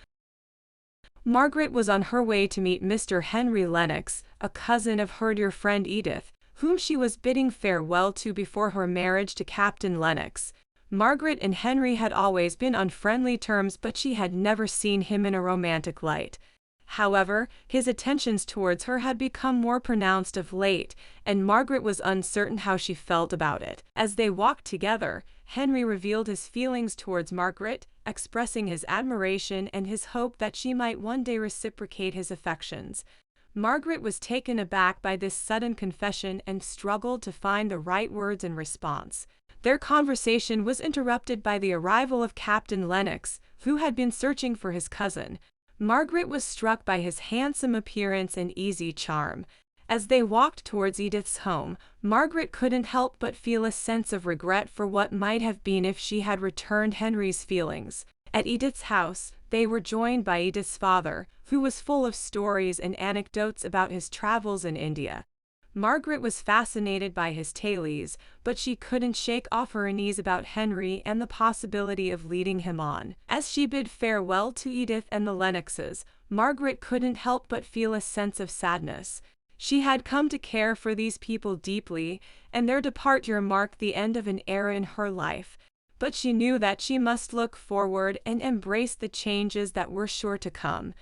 Speaker 2: Margaret was on her way to meet Mr. Henry Lennox, a cousin of her dear friend Edith, whom she was bidding farewell to before her marriage to Captain Lennox. Margaret and Henry had always been on friendly terms, but she had never seen him in a romantic light. However, his attentions towards her had become more pronounced of late, and Margaret was uncertain how she felt about it. As they walked together, Henry revealed his feelings towards Margaret, expressing his admiration and his hope that she might one day reciprocate his affections. Margaret was taken aback by this sudden confession and struggled to find the right words in response. Their conversation was interrupted by the arrival of Captain Lennox, who had been searching for his cousin. Margaret was struck by his handsome appearance and easy charm. As they walked towards Edith's home, Margaret couldn't help but feel a sense of regret for what might have been if she had returned Henry's feelings. At Edith's house, they were joined by Edith's father, who was full of stories and anecdotes about his travels in India. Margaret was fascinated by his tales, but she couldn't shake off her unease about Henry and the possibility of leading him on. As she bid farewell to Edith and the Lennoxes, Margaret couldn't help but feel a sense of sadness. She had come to care for these people deeply, and their departure marked the end of an era in her life. But she knew that she must look forward and embrace the changes that were sure to come.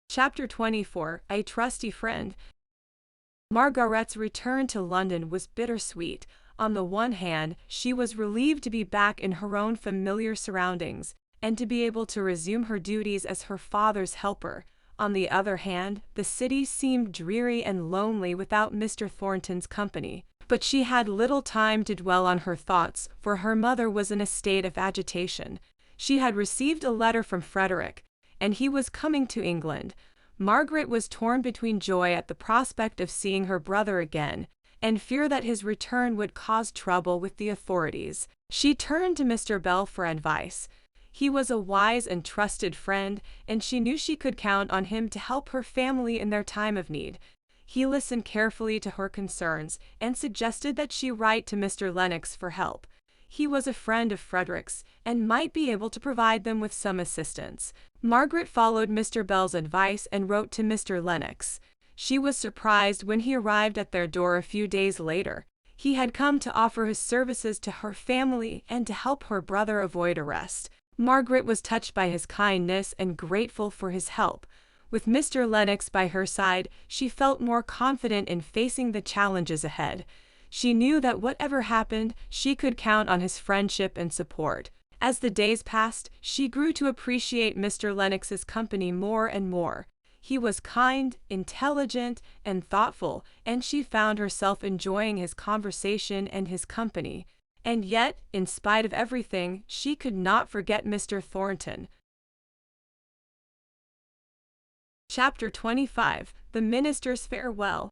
Speaker 2: Chapter 24: A Trusty Friend. Margaret's return to London was bittersweet. On the one hand, she was relieved to be back in her own familiar surroundings, and to be able to resume her duties as her father's helper. On the other hand, the city seemed dreary and lonely without Mr. Thornton's company. But she had little time to dwell on her thoughts, for her mother was in a state of agitation. She had received a letter from Frederick, and he was coming to England. Margaret was torn between joy at the prospect of seeing her brother again, and fear that his return would cause trouble with the authorities. She turned to Mr. Bell for advice. He was a wise and trusted friend, and she knew she could count on him to help her family in their time of need. He listened carefully to her concerns and suggested that she write to Mr. Lennox for help. He was a friend of Frederick's and might be able to provide them with some assistance. Margaret followed Mr. Bell's advice and wrote to Mr. Lennox. She was surprised when he arrived at their door a few days later. He had come to offer his services to her family and to help her brother avoid arrest. Margaret was touched by his kindness and grateful for his help. With Mr. Lennox by her side, she felt more confident in facing the challenges ahead. She knew that whatever happened, she could count on his friendship and support. As the days passed, she grew to appreciate Mr. Lennox's company more and more. He was kind, intelligent, and thoughtful, and she found herself enjoying his conversation and his company. And yet, in spite of everything, she could not forget Mr. Thornton. Chapter 25: The Minister's Farewell.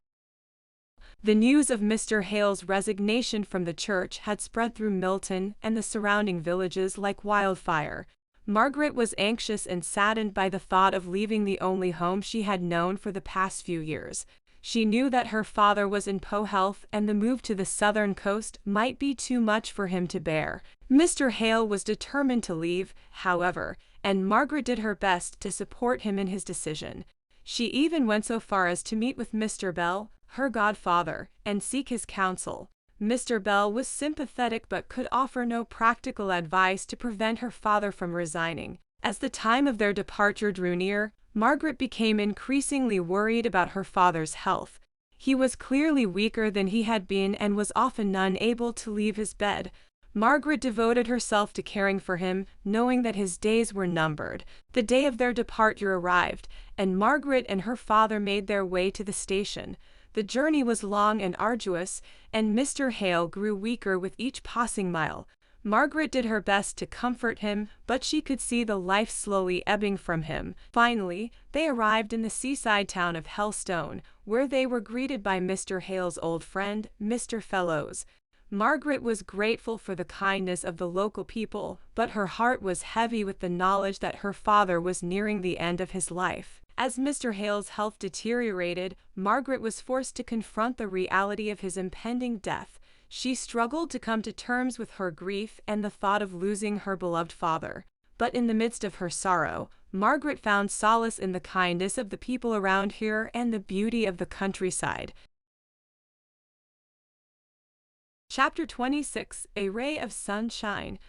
Speaker 2: The news of Mr. Hale's resignation from the church had spread through Milton and the surrounding villages like wildfire. Margaret was anxious and saddened by the thought of leaving the only home she had known for the past few years. She knew that her father was in poor health and the move to the southern coast might be too much for him to bear. Mr. Hale was determined to leave, however, and Margaret did her best to support him in his decision. She even went so far as to meet with Mr. Bell, her godfather, and seek his counsel. Mr. Bell was sympathetic but could offer no practical advice to prevent her father from resigning. As the time of their departure drew near, Margaret became increasingly worried about her father's health. He was clearly weaker than he had been and was often unable to leave his bed. Margaret devoted herself to caring for him, knowing that his days were numbered. The day of their departure arrived, and Margaret and her father made their way to the station. The journey was long and arduous, and Mr. Hale grew weaker with each passing mile. Margaret did her best to comfort him, but she could see the life slowly ebbing from him. Finally, they arrived in the seaside town of Helstone, where they were greeted by Mr. Hale's old friend, Mr. Fellows. Margaret was grateful for the kindness of the local people, but her heart was heavy with the knowledge that her father was nearing the end of his life. As Mr. Hale's health deteriorated, Margaret was forced to confront the reality of his impending death. She struggled to come to terms with her grief and the thought of losing her beloved father. But in the midst of her sorrow, Margaret found solace in the kindness of the people around her and the beauty of the countryside. Chapter 26: A Ray of Sunshine.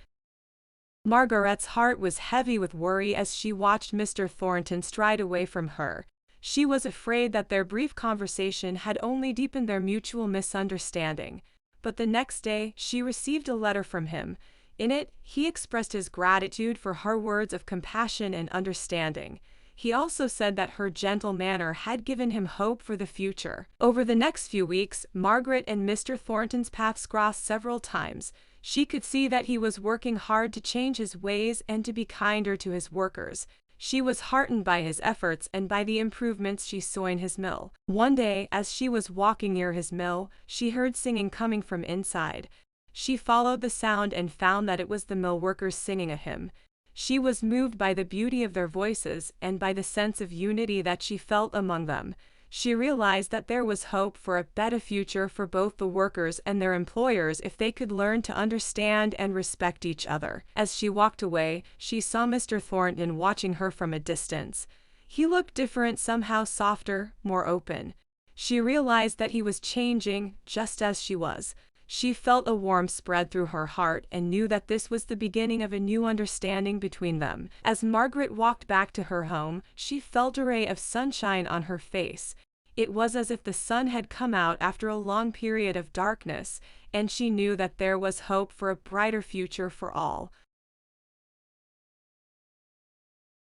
Speaker 2: Margaret's heart was heavy with worry as she watched Mr. Thornton stride away from her. She was afraid that their brief conversation had only deepened their mutual misunderstanding. But the next day, she received a letter from him. In it, he expressed his gratitude for her words of compassion and understanding. He also said that her gentle manner had given him hope for the future. Over the next few weeks, Margaret and Mr. Thornton's paths crossed several times. She could see that he was working hard to change his ways and to be kinder to his workers. She was heartened by his efforts and by the improvements she saw in his mill. One day, as she was walking near his mill, she heard singing coming from inside. She followed the sound and found that it was the mill workers singing a hymn. She was moved by the beauty of their voices and by the sense of unity that she felt among them. She realized that there was hope for a better future for both the workers and their employers if they could learn to understand and respect each other. As she walked away, she saw Mr. Thornton watching her from a distance. He looked different, somehow softer, more open. She realized that he was changing, just as she was. She felt a warmth spread through her heart and knew that this was the beginning of a new understanding between them. As Margaret walked back to her home, she felt a ray of sunshine on her face. It was as if the sun had come out after a long period of darkness, and she knew that there was hope for a brighter future for all.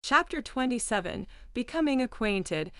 Speaker 2: Chapter 27: Becoming Acquainted.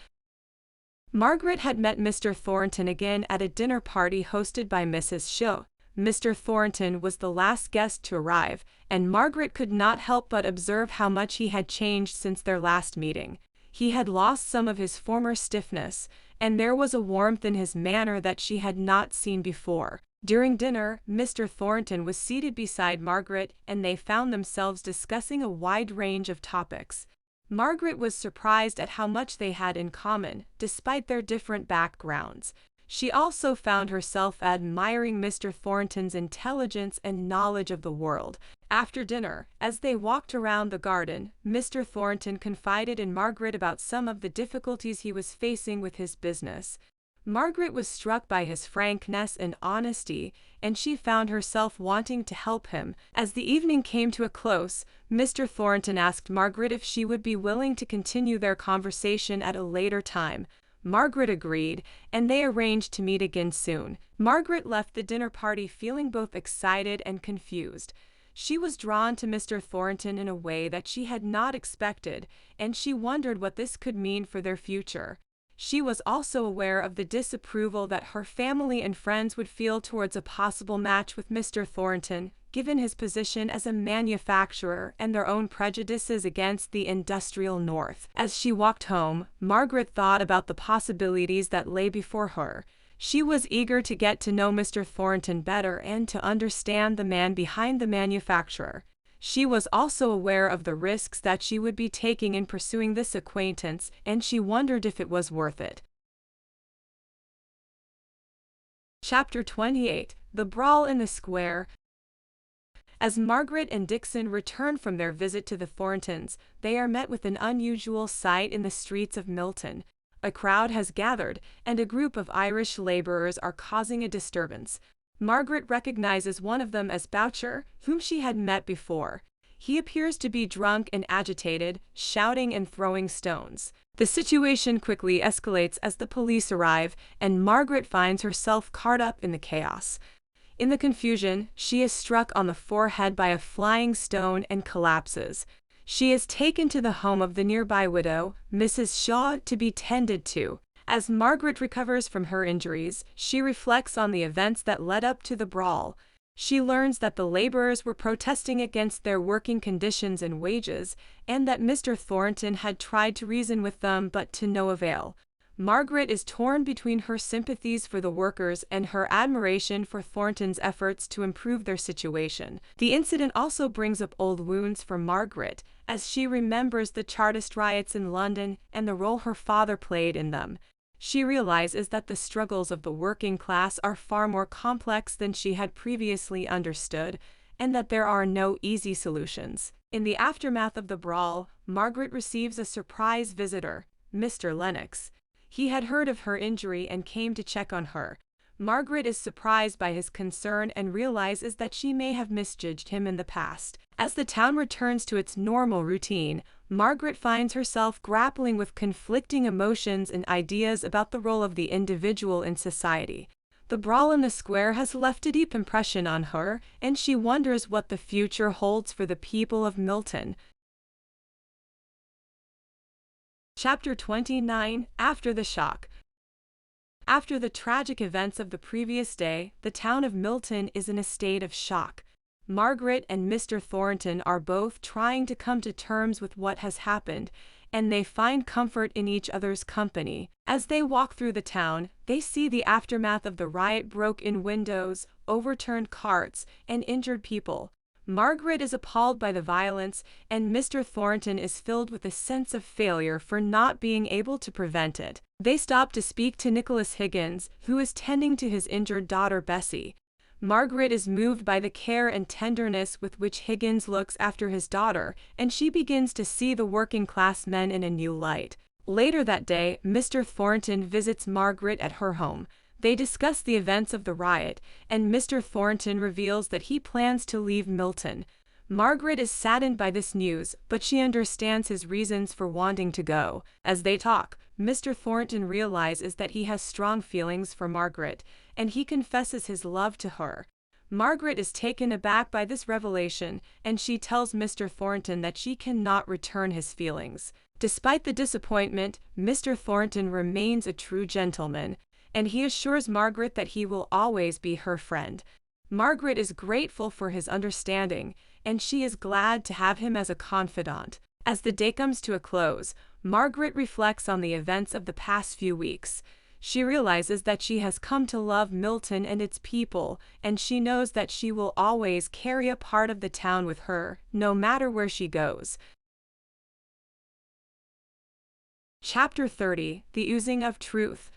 Speaker 2: Margaret had met Mr. Thornton again at a dinner party hosted by Mrs. Shaw. Mr. Thornton was the last guest to arrive, and Margaret could not help but observe how much he had changed since their last meeting. He had lost some of his former stiffness, and there was a warmth in his manner that she had not seen before. During dinner, Mr. Thornton was seated beside Margaret, and they found themselves discussing a wide range of topics. Margaret was surprised at how much they had in common, despite their different backgrounds. She also found herself admiring Mr. Thornton's intelligence and knowledge of the world. After dinner, as they walked around the garden, Mr. Thornton confided in Margaret about some of the difficulties he was facing with his business. Margaret was struck by his frankness and honesty, and she found herself wanting to help him. As the evening came to a close, Mr. Thornton asked Margaret if she would be willing to continue their conversation at a later time. Margaret agreed, and they arranged to meet again soon. Margaret left the dinner party feeling both excited and confused. She was drawn to Mr. Thornton in a way that she had not expected, and she wondered what this could mean for their future. She was also aware of the disapproval that her family and friends would feel towards a possible match with Mr. Thornton, given his position as a manufacturer and their own prejudices against the industrial North. As she walked home, Margaret thought about the possibilities that lay before her. She was eager to get to know Mr. Thornton better and to understand the man behind the manufacturer. She was also aware of the risks that she would be taking in pursuing this acquaintance, and she wondered if it was worth it. Chapter 28: The Brawl in the Square. As Margaret and Dixon return from their visit to the Thorntons, they are met with an unusual sight in the streets of Milton. A crowd has gathered, and a group of Irish laborers are causing a disturbance. Margaret recognizes one of them as Boucher, whom she had met before. He appears to be drunk and agitated, shouting and throwing stones. The situation quickly escalates as the police arrive, and Margaret finds herself caught up in the chaos. In the confusion, she is struck on the forehead by a flying stone and collapses. She is taken to the home of the nearby widow, Mrs. Shaw, to be tended to. As Margaret recovers from her injuries, she reflects on the events that led up to the brawl. She learns that the laborers were protesting against their working conditions and wages, and that Mr. Thornton had tried to reason with them but to no avail. Margaret is torn between her sympathies for the workers and her admiration for Thornton's efforts to improve their situation. The incident also brings up old wounds for Margaret, as she remembers the Chartist riots in London and the role her father played in them. She realizes that the struggles of the working class are far more complex than she had previously understood, and that there are no easy solutions. In the aftermath of the brawl, Margaret receives a surprise visitor, Mr. Lennox. He had heard of her injury and came to check on her. Margaret is surprised by his concern and realizes that she may have misjudged him in the past. As the town returns to its normal routine, Margaret finds herself grappling with conflicting emotions and ideas about the role of the individual in society. The brawl in the square has left a deep impression on her, and she wonders what the future holds for the people of Milton. Chapter 29: After the Shock. After the tragic events of the previous day, the town of Milton is in a state of shock. Margaret and Mr. Thornton are both trying to come to terms with what has happened, and they find comfort in each other's company. As they walk through the town, they see the aftermath of the riot: broken windows, overturned carts, and injured people. Margaret is appalled by the violence, and Mr. Thornton is filled with a sense of failure for not being able to prevent it. They stop to speak to Nicholas Higgins, who is tending to his injured daughter Bessie. Margaret is moved by the care and tenderness with which Higgins looks after his daughter, and she begins to see the working-class men in a new light. Later that day, Mr. Thornton visits Margaret at her home. They discuss the events of the riot, and Mr. Thornton reveals that he plans to leave Milton. Margaret is saddened by this news, but she understands his reasons for wanting to go. As they talk, Mr. Thornton realizes that he has strong feelings for Margaret, and he confesses his love to her. Margaret is taken aback by this revelation, and she tells Mr. Thornton that she cannot return his feelings. Despite the disappointment, Mr. Thornton remains a true gentleman, and he assures Margaret that he will always be her friend. Margaret is grateful for his understanding, and she is glad to have him as a confidant. As the day comes to a close, Margaret reflects on the events of the past few weeks. She realizes that she has come to love Milton and its people, and she knows that she will always carry a part of the town with her, no matter where she goes. Chapter 30, The Oozing of Truth.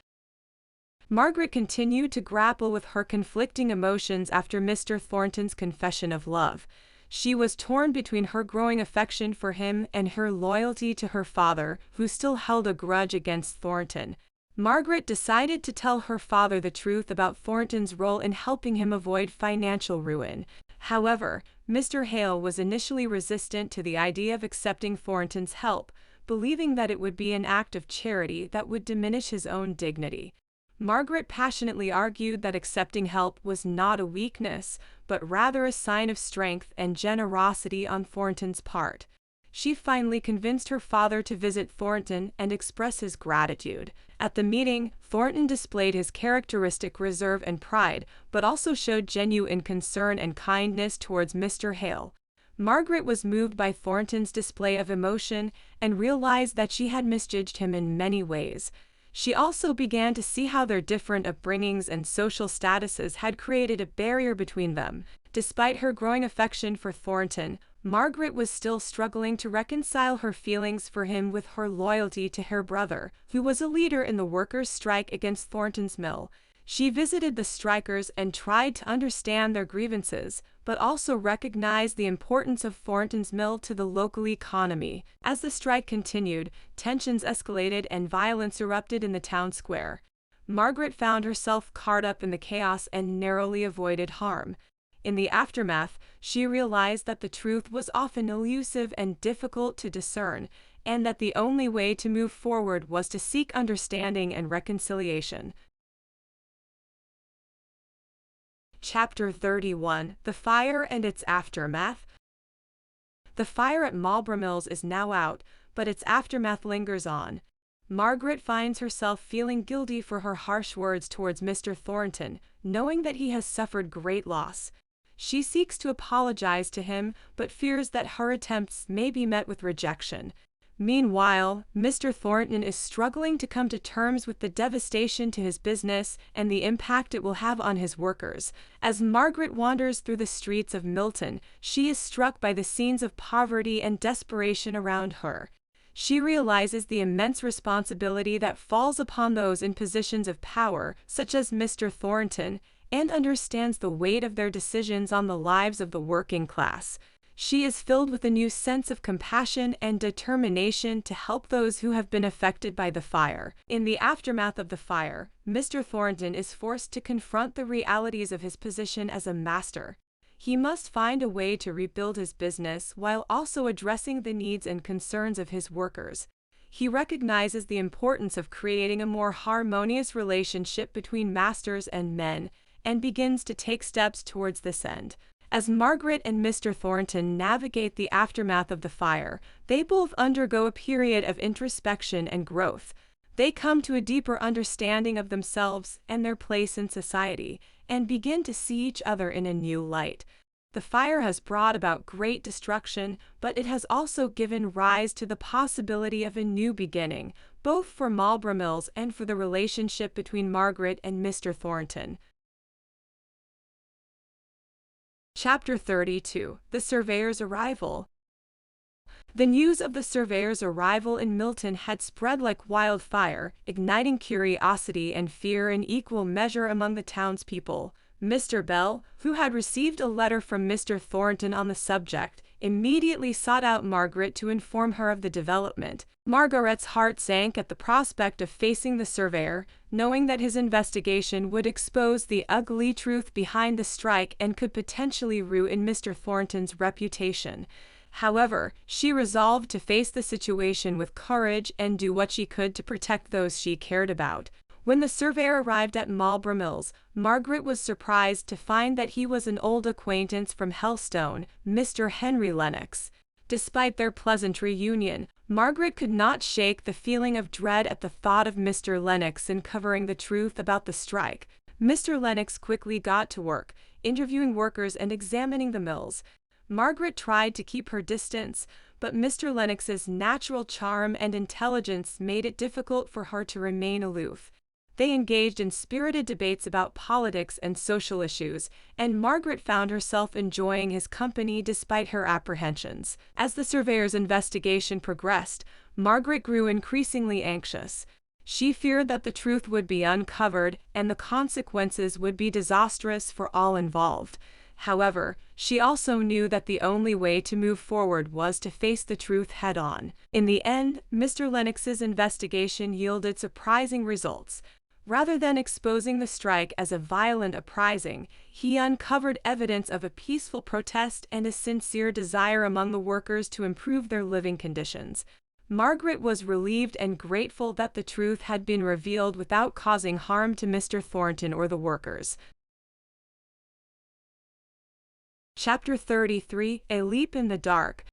Speaker 2: Margaret continued to grapple with her conflicting emotions after Mr. Thornton's confession of love. She was torn between her growing affection for him and her loyalty to her father, who still held a grudge against Thornton. Margaret decided to tell her father the truth about Thornton's role in helping him avoid financial ruin. However, Mr. Hale was initially resistant to the idea of accepting Thornton's help, believing that it would be an act of charity that would diminish his own dignity. Margaret passionately argued that accepting help was not a weakness, but rather a sign of strength and generosity on Thornton's part. She finally convinced her father to visit Thornton and express his gratitude. At the meeting, Thornton displayed his characteristic reserve and pride, but also showed genuine concern and kindness towards Mr. Hale. Margaret was moved by Thornton's display of emotion and realized that she had misjudged him in many ways. She also began to see how their different upbringings and social statuses had created a barrier between them. Despite her growing affection for Thornton, Margaret was still struggling to reconcile her feelings for him with her loyalty to her brother, who was a leader in the workers' strike against Thornton's mill. She visited the strikers and tried to understand their grievances, but also recognized the importance of Thornton's mill to the local economy. As the strike continued, tensions escalated and violence erupted in the town square. Margaret found herself caught up in the chaos and narrowly avoided harm. In the aftermath, she realized that the truth was often elusive and difficult to discern, and that the only way to move forward was to seek understanding and reconciliation. Chapter 31, The Fire and Its Aftermath. The fire at Marlborough Mills is now out, but its aftermath lingers on. Margaret finds herself feeling guilty for her harsh words towards Mr. Thornton, knowing that he has suffered great loss. She seeks to apologize to him, but fears that her attempts may be met with rejection. Meanwhile, Mr. Thornton is struggling to come to terms with the devastation to his business and the impact it will have on his workers. As Margaret wanders through the streets of Milton, she is struck by the scenes of poverty and desperation around her. She realizes the immense responsibility that falls upon those in positions of power, such as Mr. Thornton, and understands the weight of their decisions on the lives of the working class. She is filled with a new sense of compassion and determination to help those who have been affected by the fire. In the aftermath of the fire, Mr. Thornton is forced to confront the realities of his position as a master. He must find a way to rebuild his business while also addressing the needs and concerns of his workers. He recognizes the importance of creating a more harmonious relationship between masters and men, and begins to take steps towards this end. As Margaret and Mr. Thornton navigate the aftermath of the fire, they both undergo a period of introspection and growth. They come to a deeper understanding of themselves and their place in society, and begin to see each other in a new light. The fire has brought about great destruction, but it has also given rise to the possibility of a new beginning, both for Marlborough Mills and for the relationship between Margaret and Mr. Thornton. Chapter 32, The Surveyor's Arrival. The news of the Surveyor's arrival in Milton had spread like wildfire, igniting curiosity and fear in equal measure among the townspeople. Mr. Bell, who had received a letter from Mr. Thornton on the subject, immediately sought out Margaret to inform her of the development. Margaret's heart sank at the prospect of facing the Surveyor, knowing that his investigation would expose the ugly truth behind the strike and could potentially ruin Mr. Thornton's reputation. However, she resolved to face the situation with courage and do what she could to protect those she cared about. When the Surveyor arrived at Marlborough Mills, Margaret was surprised to find that he was an old acquaintance from Helstone, Mr. Henry Lennox. Despite their pleasant reunion, Margaret could not shake the feeling of dread at the thought of Mr. Lennox uncovering the truth about the strike. Mr. Lennox quickly got to work, interviewing workers and examining the mills. Margaret tried to keep her distance, but Mr. Lennox's natural charm and intelligence made it difficult for her to remain aloof. They engaged in spirited debates about politics and social issues, and Margaret found herself enjoying his company despite her apprehensions. As the Surveyor's investigation progressed, Margaret grew increasingly anxious. She feared that the truth would be uncovered and the consequences would be disastrous for all involved. However, she also knew that the only way to move forward was to face the truth head-on. In the end, Mr. Lennox's investigation yielded surprising results. Rather than exposing the strike as a violent uprising, he uncovered evidence of a peaceful protest and a sincere desire among the workers to improve their living conditions. Margaret was relieved and grateful that the truth had been revealed without causing harm to Mr. Thornton or the workers. Chapter 33: A Leap in the Dark.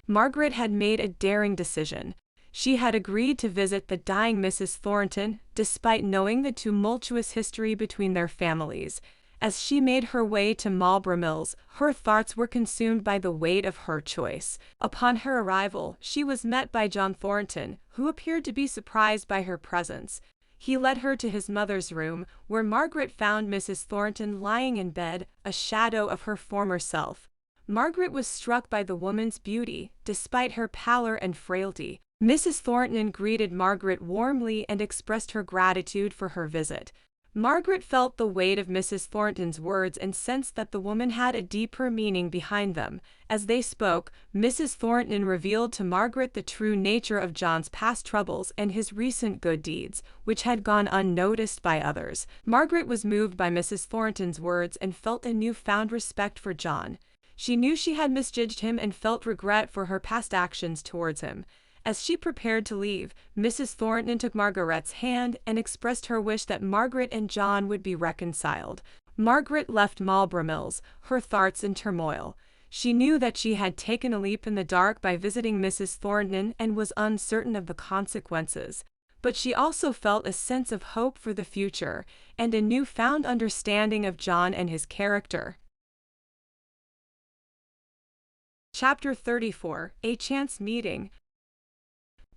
Speaker 2: Margaret had made a daring decision. She had agreed to visit the dying Mrs. Thornton, despite knowing the tumultuous history between their families. As she made her way to Marlborough Mills, her thoughts were consumed by the weight of her choice. Upon her arrival, she was met by John Thornton, who appeared to be surprised by her presence. He led her to his mother's room, where Margaret found Mrs. Thornton lying in bed, a shadow of her former self. Margaret was struck by the woman's beauty, despite her pallor and frailty. Mrs. Thornton greeted Margaret warmly and expressed her gratitude for her visit. Margaret felt the weight of Mrs. Thornton's words and sensed that the woman had a deeper meaning behind them. As they spoke, Mrs. Thornton revealed to Margaret the true nature of John's past troubles and his recent good deeds, which had gone unnoticed by others. Margaret was moved by Mrs. Thornton's words and felt a newfound respect for John. She knew she had misjudged him and felt regret for her past actions towards him. As she prepared to leave, Mrs. Thornton took Margaret's hand and expressed her wish that Margaret and John would be reconciled. Margaret left Marlborough Mills, her thoughts in turmoil. She knew that she had taken a leap in the dark by visiting Mrs. Thornton and was uncertain of the consequences. But she also felt a sense of hope for the future and a newfound understanding of John and his character. Chapter 34: A Chance Meeting.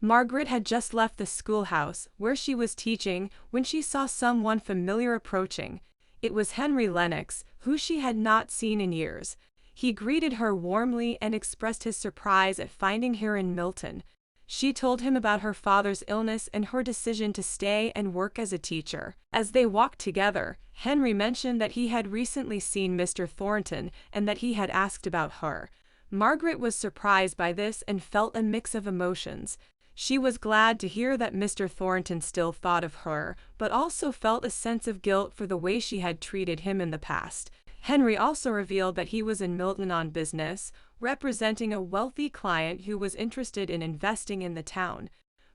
Speaker 2: Margaret had just left the schoolhouse, where she was teaching, when she saw someone familiar approaching. It was Henry Lennox, who she had not seen in years. He greeted her warmly and expressed his surprise at finding her in Milton. She told him about her father's illness and her decision to stay and work as a teacher. As they walked together, Henry mentioned that he had recently seen Mr. Thornton and that he had asked about her. Margaret was surprised by this and felt a mix of emotions. She was glad to hear that Mr. Thornton still thought of her, but also felt a sense of guilt for the way she had treated him in the past. Henry also revealed that he was in Milton on business, representing a wealthy client who was interested in investing in the town.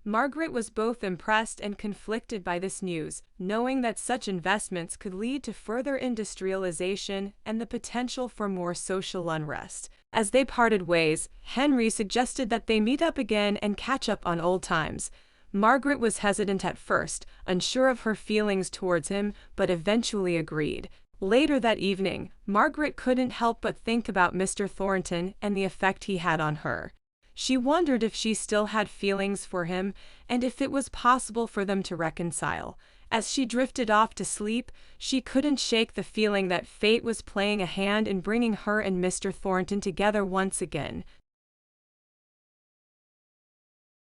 Speaker 2: Margaret was both impressed and conflicted by this news, knowing that such investments could lead to further industrialization and the potential for more social unrest. As they parted ways, Henry suggested that they meet up again and catch up on old times. Margaret was hesitant at first, unsure of her feelings towards him, but eventually agreed. Later that evening, Margaret couldn't help but think about Mr. Thornton and the effect he had on her. She wondered if she still had feelings for him and if it was possible for them to reconcile. As she drifted off to sleep, she couldn't shake the feeling that fate was playing a hand in bringing her and Mr. Thornton together once again.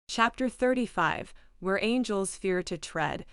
Speaker 2: Chapter 35: Where Angels Fear to Tread.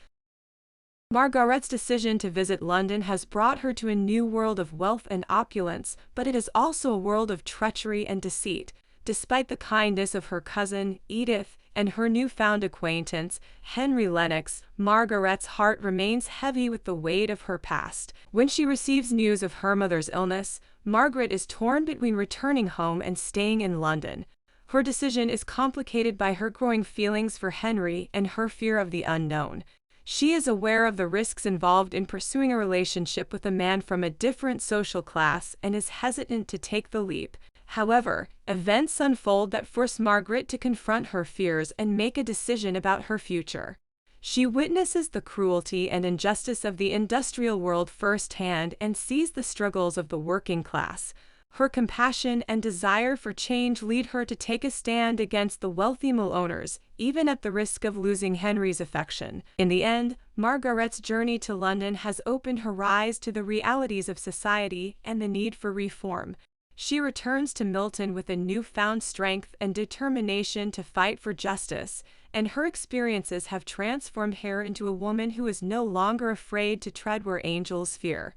Speaker 2: Margaret's decision to visit London has brought her to a new world of wealth and opulence, but it is also a world of treachery and deceit. Despite the kindness of her cousin, Edith, and her newfound acquaintance, Henry Lennox, Margaret's heart remains heavy with the weight of her past. When she receives news of her mother's illness, Margaret is torn between returning home and staying in London. Her decision is complicated by her growing feelings for Henry and her fear of the unknown. She is aware of the risks involved in pursuing a relationship with a man from a different social class and is hesitant to take the leap. However, events unfold that force Margaret to confront her fears and make a decision about her future. She witnesses the cruelty and injustice of the industrial world firsthand and sees the struggles of the working class. Her compassion and desire for change lead her to take a stand against the wealthy mill owners, even at the risk of losing Henry's affection. In the end, Margaret's journey to London has opened her eyes to the realities of society and the need for reform. She returns to Milton with a newfound strength and determination to fight for justice, and her experiences have transformed her into a woman who is no longer afraid to tread where angels fear.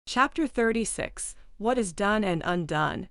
Speaker 2: Chapter 36: What is Done and Undone.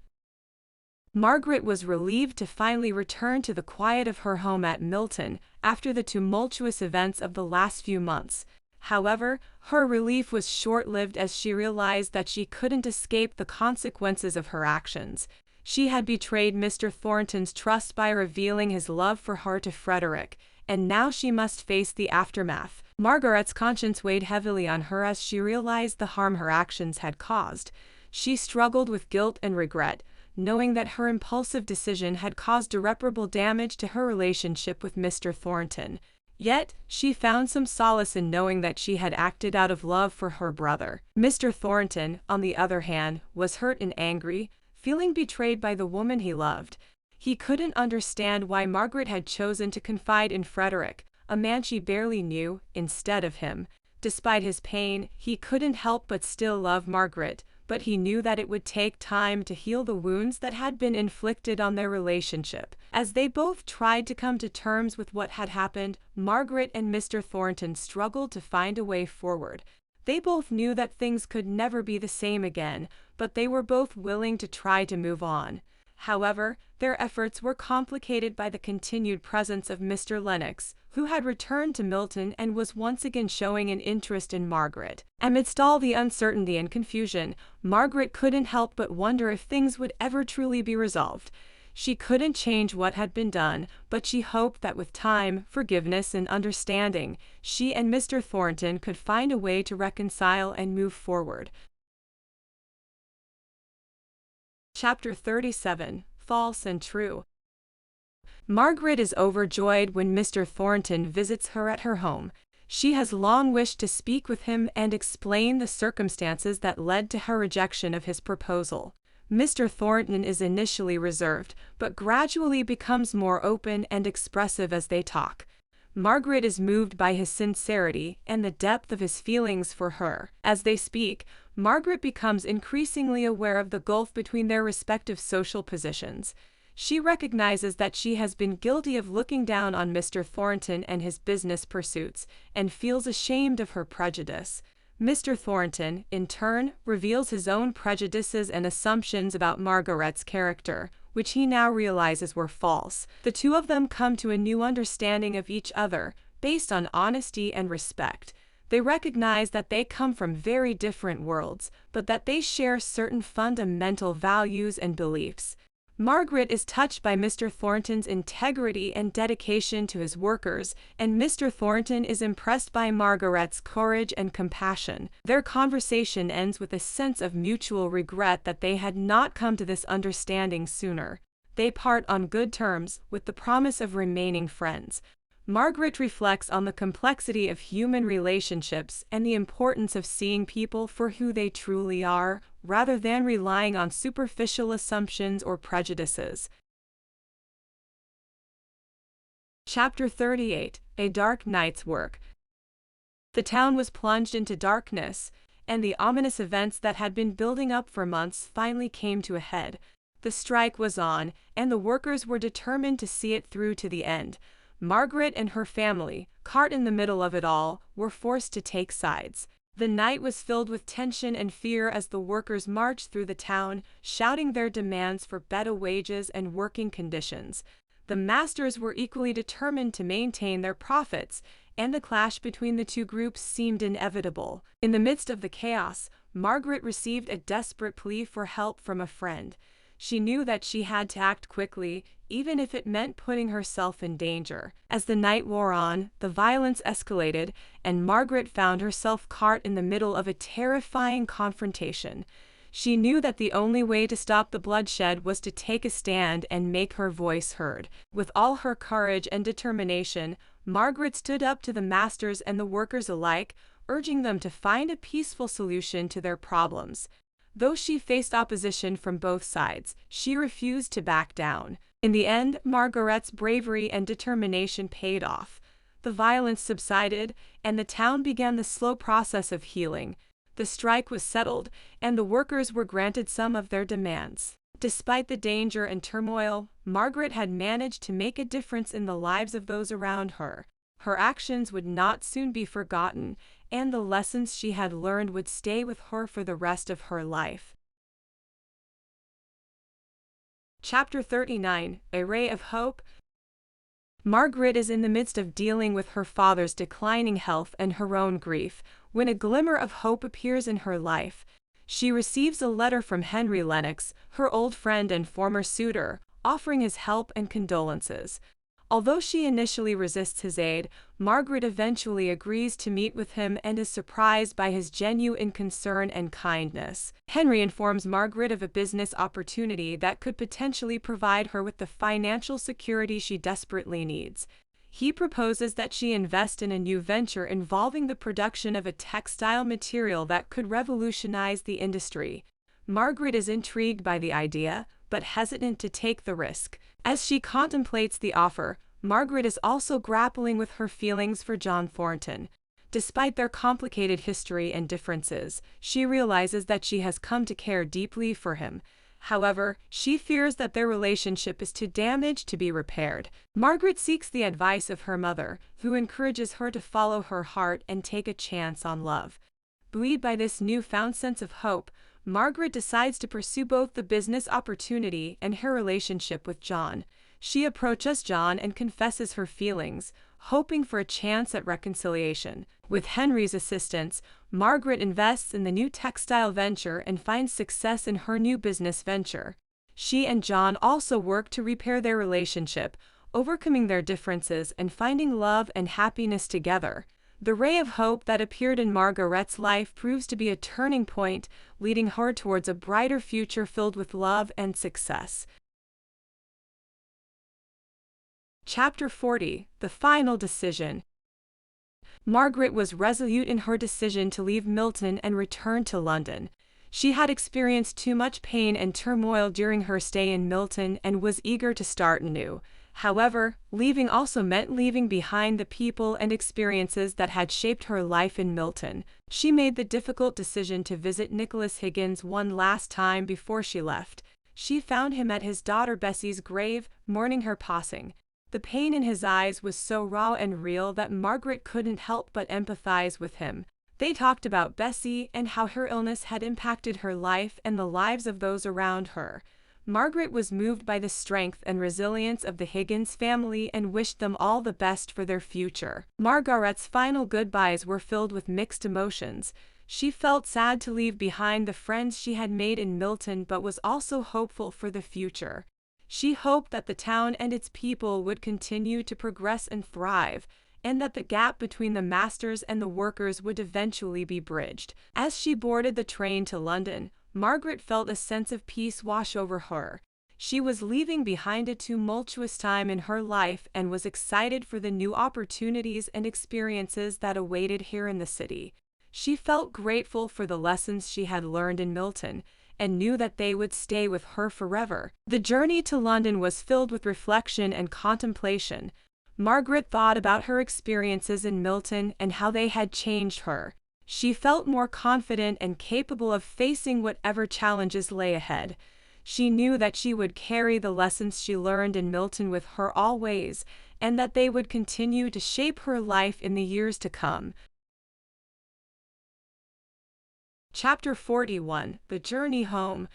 Speaker 2: Margaret was relieved to finally return to the quiet of her home at Milton after the tumultuous events of the last few months. However, her relief was short-lived as she realized that she couldn't escape the consequences of her actions. She had betrayed Mr. Thornton's trust by revealing his love for her to Frederick, and now she must face the aftermath. Margaret's conscience weighed heavily on her as she realized the harm her actions had caused. She struggled with guilt and regret, knowing that her impulsive decision had caused irreparable damage to her relationship with Mr. Thornton. Yet, she found some solace in knowing that she had acted out of love for her brother. Mr. Thornton, on the other hand, was hurt and angry, feeling betrayed by the woman he loved. He couldn't understand why Margaret had chosen to confide in Frederick, a man she barely knew, instead of him. Despite his pain, he couldn't help but still love Margaret, but he knew that it would take time to heal the wounds that had been inflicted on their relationship. As they both tried to come to terms with what had happened, Margaret and Mr. Thornton struggled to find a way forward. They both knew that things could never be the same again, but they were both willing to try to move on. However, their efforts were complicated by the continued presence of Mr. Lennox, who had returned to Milton and was once again showing an interest in Margaret. Amidst all the uncertainty and confusion, Margaret couldn't help but wonder if things would ever truly be resolved. She couldn't change what had been done, but she hoped that with time, forgiveness, and understanding, she and Mr. Thornton could find a way to reconcile and move forward. Chapter 37: False and True. Margaret is overjoyed when Mr. Thornton visits her at her home. She has long wished to speak with him and explain the circumstances that led to her rejection of his proposal. Mr. Thornton is initially reserved, but gradually becomes more open and expressive as they talk. Margaret is moved by his sincerity and the depth of his feelings for her. As they speak, Margaret becomes increasingly aware of the gulf between their respective social positions. She recognizes that she has been guilty of looking down on Mr. Thornton and his business pursuits, and feels ashamed of her prejudice. Mr. Thornton, in turn, reveals his own prejudices and assumptions about Margaret's character, which he now realizes were false. The two of them come to a new understanding of each other, based on honesty and respect. They recognize that they come from very different worlds, but that they share certain fundamental values and beliefs. Margaret is touched by Mr. Thornton's integrity and dedication to his workers, and Mr. Thornton is impressed by Margaret's courage and compassion. Their conversation ends with a sense of mutual regret that they had not come to this understanding sooner. They part on good terms, with the promise of remaining friends. Margaret reflects on the complexity of human relationships and the importance of seeing people for who they truly are, rather than relying on superficial assumptions or prejudices. Chapter 38: A Dark Night's Work. The town was plunged into darkness, and the ominous events that had been building up for months finally came to a head. The strike was on, and the workers were determined to see it through to the end. Margaret and her family, caught in the middle of it all, were forced to take sides. The night was filled with tension and fear as the workers marched through the town, shouting their demands for better wages and working conditions. The masters were equally determined to maintain their profits, and the clash between the two groups seemed inevitable. In the midst of the chaos, Margaret received a desperate plea for help from a friend. She knew that she had to act quickly, even if it meant putting herself in danger. As the night wore on, the violence escalated, and Margaret found herself caught in the middle of a terrifying confrontation. She knew that the only way to stop the bloodshed was to take a stand and make her voice heard. With all her courage and determination, Margaret stood up to the masters and the workers alike, urging them to find a peaceful solution to their problems. Though she faced opposition from both sides, she refused to back down. In the end, Margaret's bravery and determination paid off. The violence subsided, and the town began the slow process of healing. The strike was settled, and the workers were granted some of their demands. Despite the danger and turmoil, Margaret had managed to make a difference in the lives of those around her. Her actions would not soon be forgotten, and the lessons she had learned would stay with her for the rest of her life. Chapter 39, A Ray of Hope. Margaret is in the midst of dealing with her father's declining health and her own grief, when a glimmer of hope appears in her life. She receives a letter from Henry Lennox, her old friend and former suitor, offering his help and condolences. Although she initially resists his aid, Margaret eventually agrees to meet with him and is surprised by his genuine concern and kindness. Henry informs Margaret of a business opportunity that could potentially provide her with the financial security she desperately needs. He proposes that she invest in a new venture involving the production of a textile material that could revolutionize the industry. Margaret is intrigued by the idea, but hesitant to take the risk. As she contemplates the offer, Margaret is also grappling with her feelings for John Thornton. Despite their complicated history and differences, she realizes that she has come to care deeply for him. However, she fears that their relationship is too damaged to be repaired. Margaret seeks the advice of her mother, who encourages her to follow her heart and take a chance on love. Buoyed by this newfound sense of hope, Margaret decides to pursue both the business opportunity and her relationship with John. She approaches John and confesses her feelings, hoping for a chance at reconciliation. With Henry's assistance, Margaret invests in the new textile venture and finds success in her new business venture. She and John also work to repair their relationship, overcoming their differences and finding love and happiness together. The ray of hope that appeared in Margaret's life proves to be a turning point, leading her towards a brighter future filled with love and success. Chapter 40, The Final Decision. Margaret was resolute in her decision to leave Milton and return to London. She had experienced too much pain and turmoil during her stay in Milton and was eager to start anew. However, leaving also meant leaving behind the people and experiences that had shaped her life in Milton. She made the difficult decision to visit Nicholas Higgins one last time before she left. She found him at his daughter Bessie's grave, mourning her passing. The pain in his eyes was so raw and real that Margaret couldn't help but empathize with him. They talked about Bessie and how her illness had impacted her life and the lives of those around her. Margaret was moved by the strength and resilience of the Higgins family and wished them all the best for their future. Margaret's final goodbyes were filled with mixed emotions. She felt sad to leave behind the friends she had made in Milton but was also hopeful for the future. She hoped that the town and its people would continue to progress and thrive, and that the gap between the masters and the workers would eventually be bridged. As she boarded the train to London, Margaret felt a sense of peace wash over her. She was leaving behind a tumultuous time in her life and was excited for the new opportunities and experiences that awaited here in the city. She felt grateful for the lessons she had learned in Milton, and knew that they would stay with her forever. The journey to London was filled with reflection and contemplation. Margaret thought about her experiences in Milton and how they had changed her. She felt more confident and capable of facing whatever challenges lay ahead. She knew that she would carry the lessons she learned in Milton with her always, and that they would continue to shape her life in the years to come. Chapter 41, The Journey Home.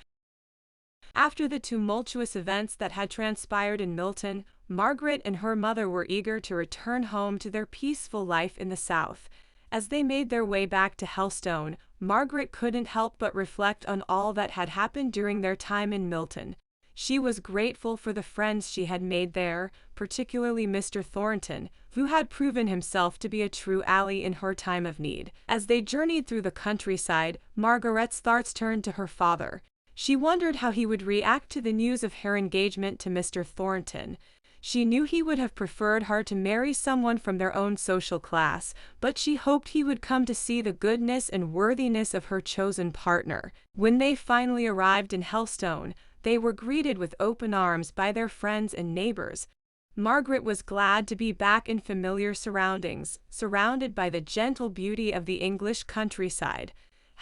Speaker 2: After the tumultuous events that had transpired in Milton, Margaret and her mother were eager to return home to their peaceful life in the South. As they made their way back to Helstone, Margaret couldn't help but reflect on all that had happened during their time in Milton. She was grateful for the friends she had made there, particularly Mr. Thornton, who had proven himself to be a true ally in her time of need. As they journeyed through the countryside, Margaret's thoughts turned to her father. She wondered how he would react to the news of her engagement to Mr. Thornton. She knew he would have preferred her to marry someone from their own social class, but she hoped he would come to see the goodness and worthiness of her chosen partner. When they finally arrived in Helstone, they were greeted with open arms by their friends and neighbors. Margaret was glad to be back in familiar surroundings, surrounded by the gentle beauty of the English countryside.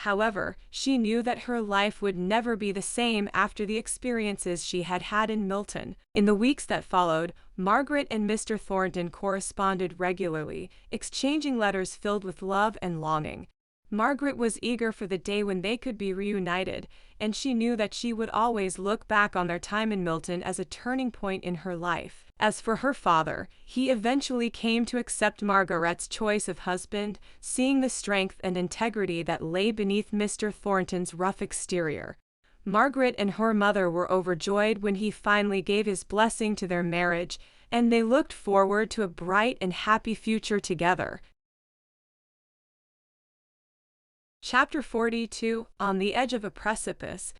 Speaker 2: However, she knew that her life would never be the same after the experiences she had had in Milton. In the weeks that followed, Margaret and Mr. Thornton corresponded regularly, exchanging letters filled with love and longing. Margaret was eager for the day when they could be reunited, and she knew that she would always look back on their time in Milton as a turning point in her life. As for her father, he eventually came to accept Margaret's choice of husband, seeing the strength and integrity that lay beneath Mr. Thornton's rough exterior. Margaret and her mother were overjoyed when he finally gave his blessing to their marriage, and they looked forward to a bright and happy future together. Chapter 42, On the Edge of a Precipice.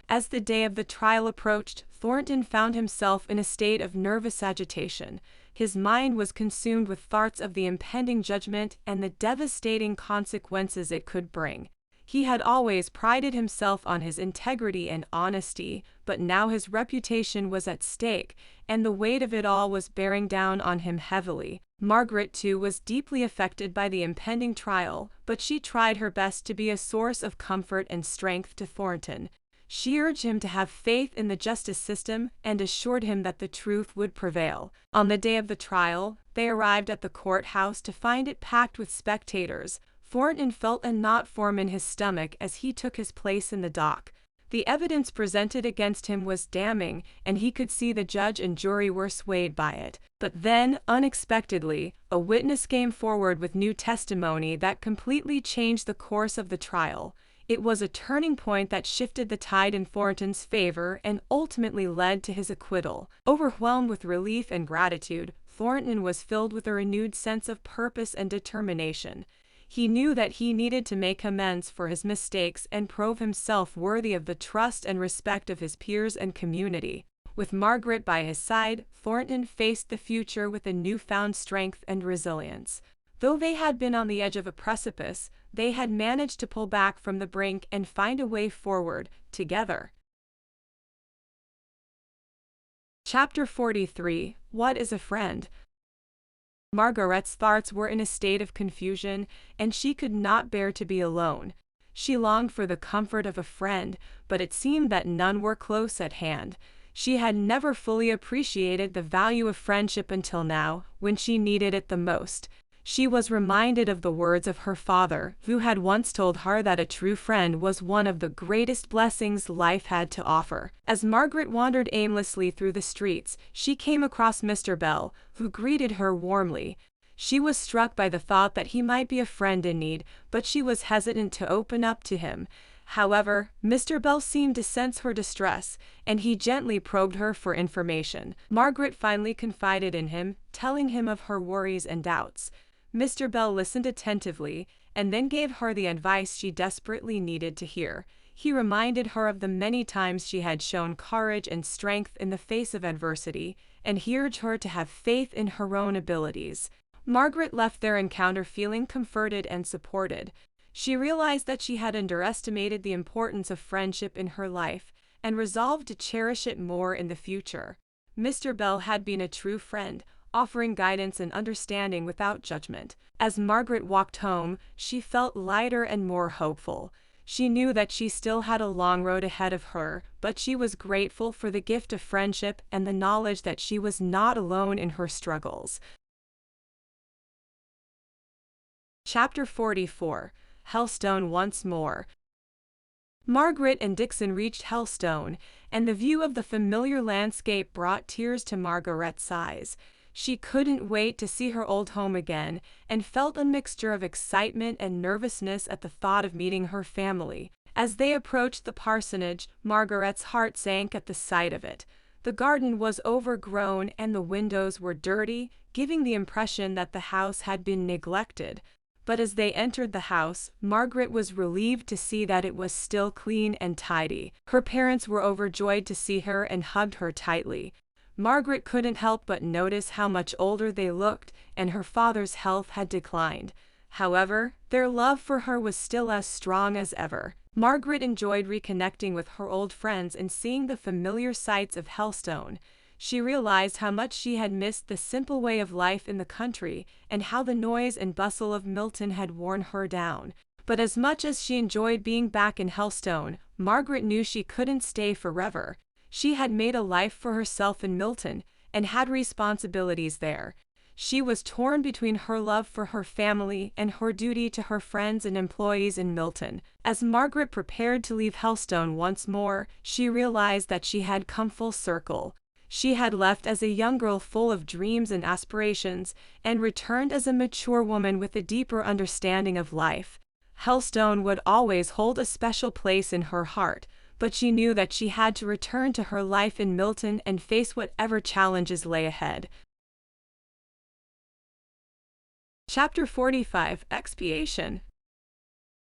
Speaker 2: As the day of the trial approached, Thornton found himself in a state of nervous agitation. His mind was consumed with thoughts of the impending judgment and the devastating consequences it could bring. He had always prided himself on his integrity and honesty, but now his reputation was at stake, and the weight of it all was bearing down on him heavily. Margaret, too, was deeply affected by the impending trial, but she tried her best to be a source of comfort and strength to Thornton. She urged him to have faith in the justice system and assured him that the truth would prevail. On the day of the trial, they arrived at the courthouse to find it packed with spectators. Thornton felt a knot form in his stomach as he took his place in the dock. The evidence presented against him was damning, and he could see the judge and jury were swayed by it. But then, unexpectedly, a witness came forward with new testimony that completely changed the course of the trial. It was a turning point that shifted the tide in Thornton's favor and ultimately led to his acquittal. Overwhelmed with relief and gratitude, Thornton was filled with a renewed sense of purpose and determination. He knew that he needed to make amends for his mistakes and prove himself worthy of the trust and respect of his peers and community. With Margaret by his side, Thornton faced the future with a newfound strength and resilience. Though they had been on the edge of a precipice, they had managed to pull back from the brink and find a way forward, together. Chapter 43, What is a Friend? Margaret's thoughts were in a state of confusion, and she could not bear to be alone. She longed for the comfort of a friend, but it seemed that none were close at hand. She had never fully appreciated the value of friendship until now, when she needed it the most. She was reminded of the words of her father, who had once told her that a true friend was one of the greatest blessings life had to offer. As Margaret wandered aimlessly through the streets, she came across Mr. Bell, who greeted her warmly. She was struck by the thought that he might be a friend in need, but she was hesitant to open up to him. However, Mr. Bell seemed to sense her distress, and he gently probed her for information. Margaret finally confided in him, telling him of her worries and doubts. Mr. Bell listened attentively, and then gave her the advice she desperately needed to hear. He reminded her of the many times she had shown courage and strength in the face of adversity, and he urged her to have faith in her own abilities. Margaret left their encounter feeling comforted and supported. She realized that she had underestimated the importance of friendship in her life, and resolved to cherish it more in the future. Mr. Bell had been a true friend, offering guidance and understanding without judgment. As Margaret walked home, she felt lighter and more hopeful. She knew that she still had a long road ahead of her, but she was grateful for the gift of friendship and the knowledge that she was not alone in her struggles. Chapter 44, Helstone Once More. Margaret and Dixon reached Helstone, and the view of the familiar landscape brought tears to Margaret's eyes. She couldn't wait to see her old home again, and felt a mixture of excitement and nervousness at the thought of meeting her family. As they approached the parsonage, Margaret's heart sank at the sight of it. The garden was overgrown and the windows were dirty, giving the impression that the house had been neglected. But as they entered the house, Margaret was relieved to see that it was still clean and tidy. Her parents were overjoyed to see her and hugged her tightly. Margaret couldn't help but notice how much older they looked, and her father's health had declined. However, their love for her was still as strong as ever. Margaret enjoyed reconnecting with her old friends and seeing the familiar sights of Helstone. She realized how much she had missed the simple way of life in the country, and how the noise and bustle of Milton had worn her down. But as much as she enjoyed being back in Helstone, Margaret knew she couldn't stay forever. She had made a life for herself in Milton, and had responsibilities there. She was torn between her love for her family and her duty to her friends and employees in Milton. As Margaret prepared to leave Helstone once more, she realized that she had come full circle. She had left as a young girl full of dreams and aspirations, and returned as a mature woman with a deeper understanding of life. Helstone would always hold a special place in her heart, but she knew that she had to return to her life in Milton and face whatever challenges lay ahead. Chapter 45, Expiation.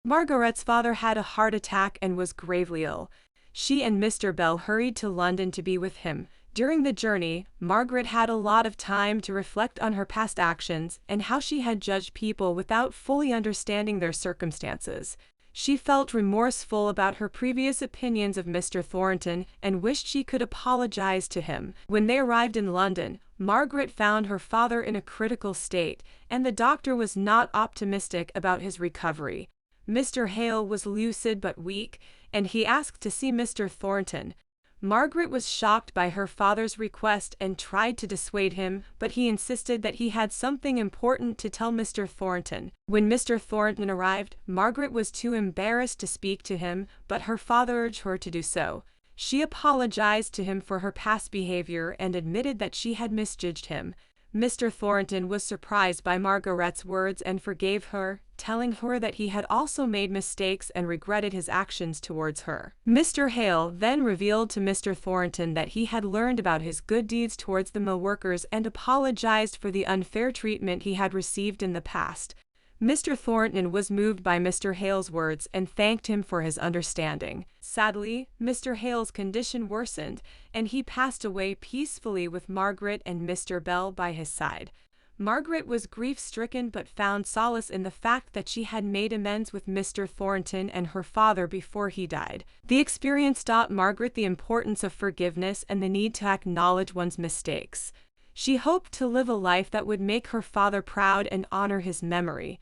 Speaker 2: Margaret's father had a heart attack and was gravely ill. She and Mr. Bell hurried to London to be with him. During the journey, Margaret had a lot of time to reflect on her past actions and how she had judged people without fully understanding their circumstances. She felt remorseful about her previous opinions of Mr. Thornton and wished she could apologize to him. When they arrived in London, Margaret found her father in a critical state, and the doctor was not optimistic about his recovery. Mr. Hale was lucid but weak, and he asked to see Mr. Thornton. Margaret was shocked by her father's request and tried to dissuade him, but he insisted that he had something important to tell Mr. Thornton. When Mr. Thornton arrived, Margaret was too embarrassed to speak to him, but her father urged her to do so. She apologized to him for her past behavior and admitted that she had misjudged him. Mr. Thornton was surprised by Margaret's words and forgave her, telling her that he had also made mistakes and regretted his actions towards her. Mr. Hale then revealed to Mr. Thornton that he had learned about his good deeds towards the mill workers and apologized for the unfair treatment he had received in the past. Mr. Thornton was moved by Mr. Hale's words and thanked him for his understanding. Sadly, Mr. Hale's condition worsened, and he passed away peacefully with Margaret and Mr. Bell by his side. Margaret was grief-stricken but found solace in the fact that she had made amends with Mr. Thornton and her father before he died. The experience taught Margaret the importance of forgiveness and the need to acknowledge one's mistakes. She hoped to live a life that would make her father proud and honor his memory.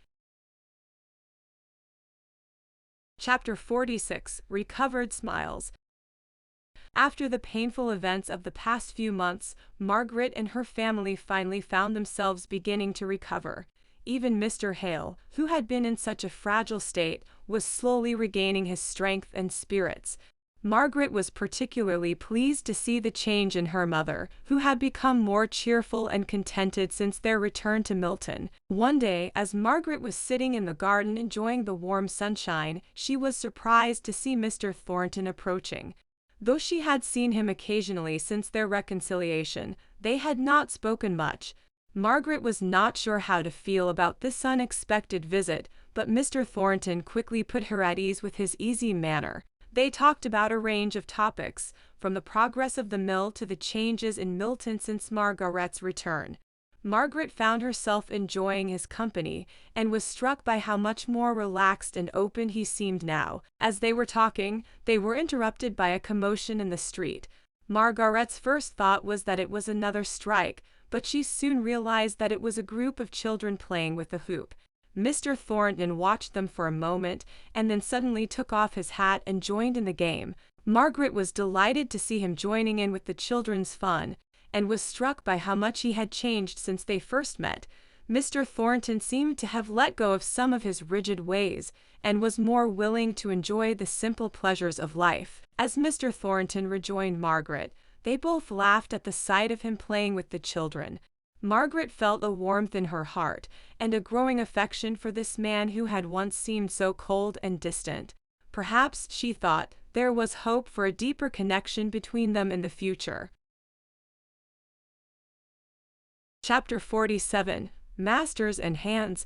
Speaker 2: Chapter 46, Recovered Smiles. After the painful events of the past few months, Margaret and her family finally found themselves beginning to recover. Even Mr. Hale, who had been in such a fragile state, was slowly regaining his strength and spirits. Margaret was particularly pleased to see the change in her mother, who had become more cheerful and contented since their return to Milton. One day, as Margaret was sitting in the garden enjoying the warm sunshine, she was surprised to see Mr. Thornton approaching. Though she had seen him occasionally since their reconciliation, they had not spoken much. Margaret was not sure how to feel about this unexpected visit, but Mr. Thornton quickly put her at ease with his easy manner. They talked about a range of topics, from the progress of the mill to the changes in Milton since Margaret's return. Margaret found herself enjoying his company, and was struck by how much more relaxed and open he seemed now. As they were talking, they were interrupted by a commotion in the street. Margaret's first thought was that it was another strike, but she soon realized that it was a group of children playing with a hoop. Mr. Thornton watched them for a moment, and then suddenly took off his hat and joined in the game. Margaret was delighted to see him joining in with the children's fun, and was struck by how much he had changed since they first met. Mr. Thornton seemed to have let go of some of his rigid ways, and was more willing to enjoy the simple pleasures of life. As Mr. Thornton rejoined Margaret, they both laughed at the sight of him playing with the children. Margaret felt a warmth in her heart, and a growing affection for this man who had once seemed so cold and distant. Perhaps, she thought, there was hope for a deeper connection between them in the future. Chapter 47, Masters and Hands.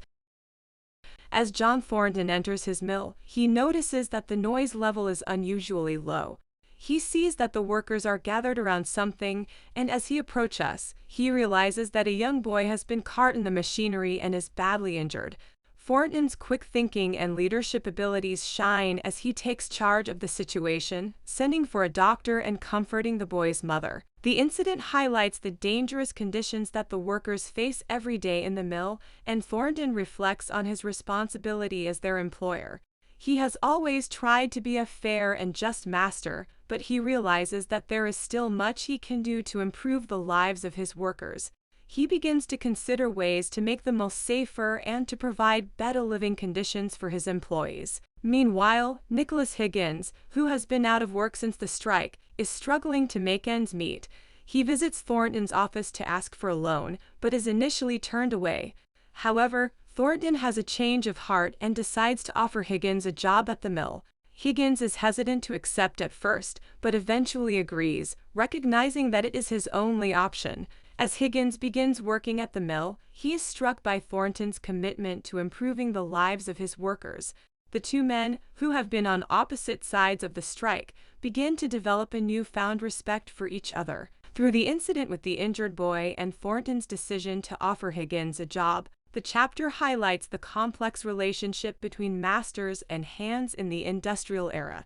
Speaker 2: As John Thornton enters his mill, he notices that the noise level is unusually low. He sees that the workers are gathered around something, and as he approaches, he realizes that a young boy has been caught in the machinery and is badly injured. Thornton's quick thinking and leadership abilities shine as he takes charge of the situation, sending for a doctor and comforting the boy's mother. The incident highlights the dangerous conditions that the workers face every day in the mill, and Thornton reflects on his responsibility as their employer. He has always tried to be a fair and just master, but he realizes that there is still much he can do to improve the lives of his workers. He begins to consider ways to make the mill safer and to provide better living conditions for his employees. Meanwhile, Nicholas Higgins, who has been out of work since the strike, is struggling to make ends meet. He visits Thornton's office to ask for a loan, but is initially turned away. However, Thornton has a change of heart and decides to offer Higgins a job at the mill. Higgins is hesitant to accept at first, but eventually agrees, recognizing that it is his only option. As Higgins begins working at the mill, he is struck by Thornton's commitment to improving the lives of his workers. The two men, who have been on opposite sides of the strike, begin to develop a newfound respect for each other. Through the incident with the injured boy and Thornton's decision to offer Higgins a job, the chapter highlights the complex relationship between masters and hands in the industrial era.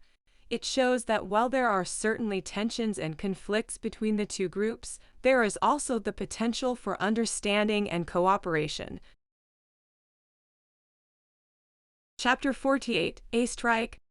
Speaker 2: It shows that while there are certainly tensions and conflicts between the two groups, there is also the potential for understanding and cooperation. Chapter 48, A Strike.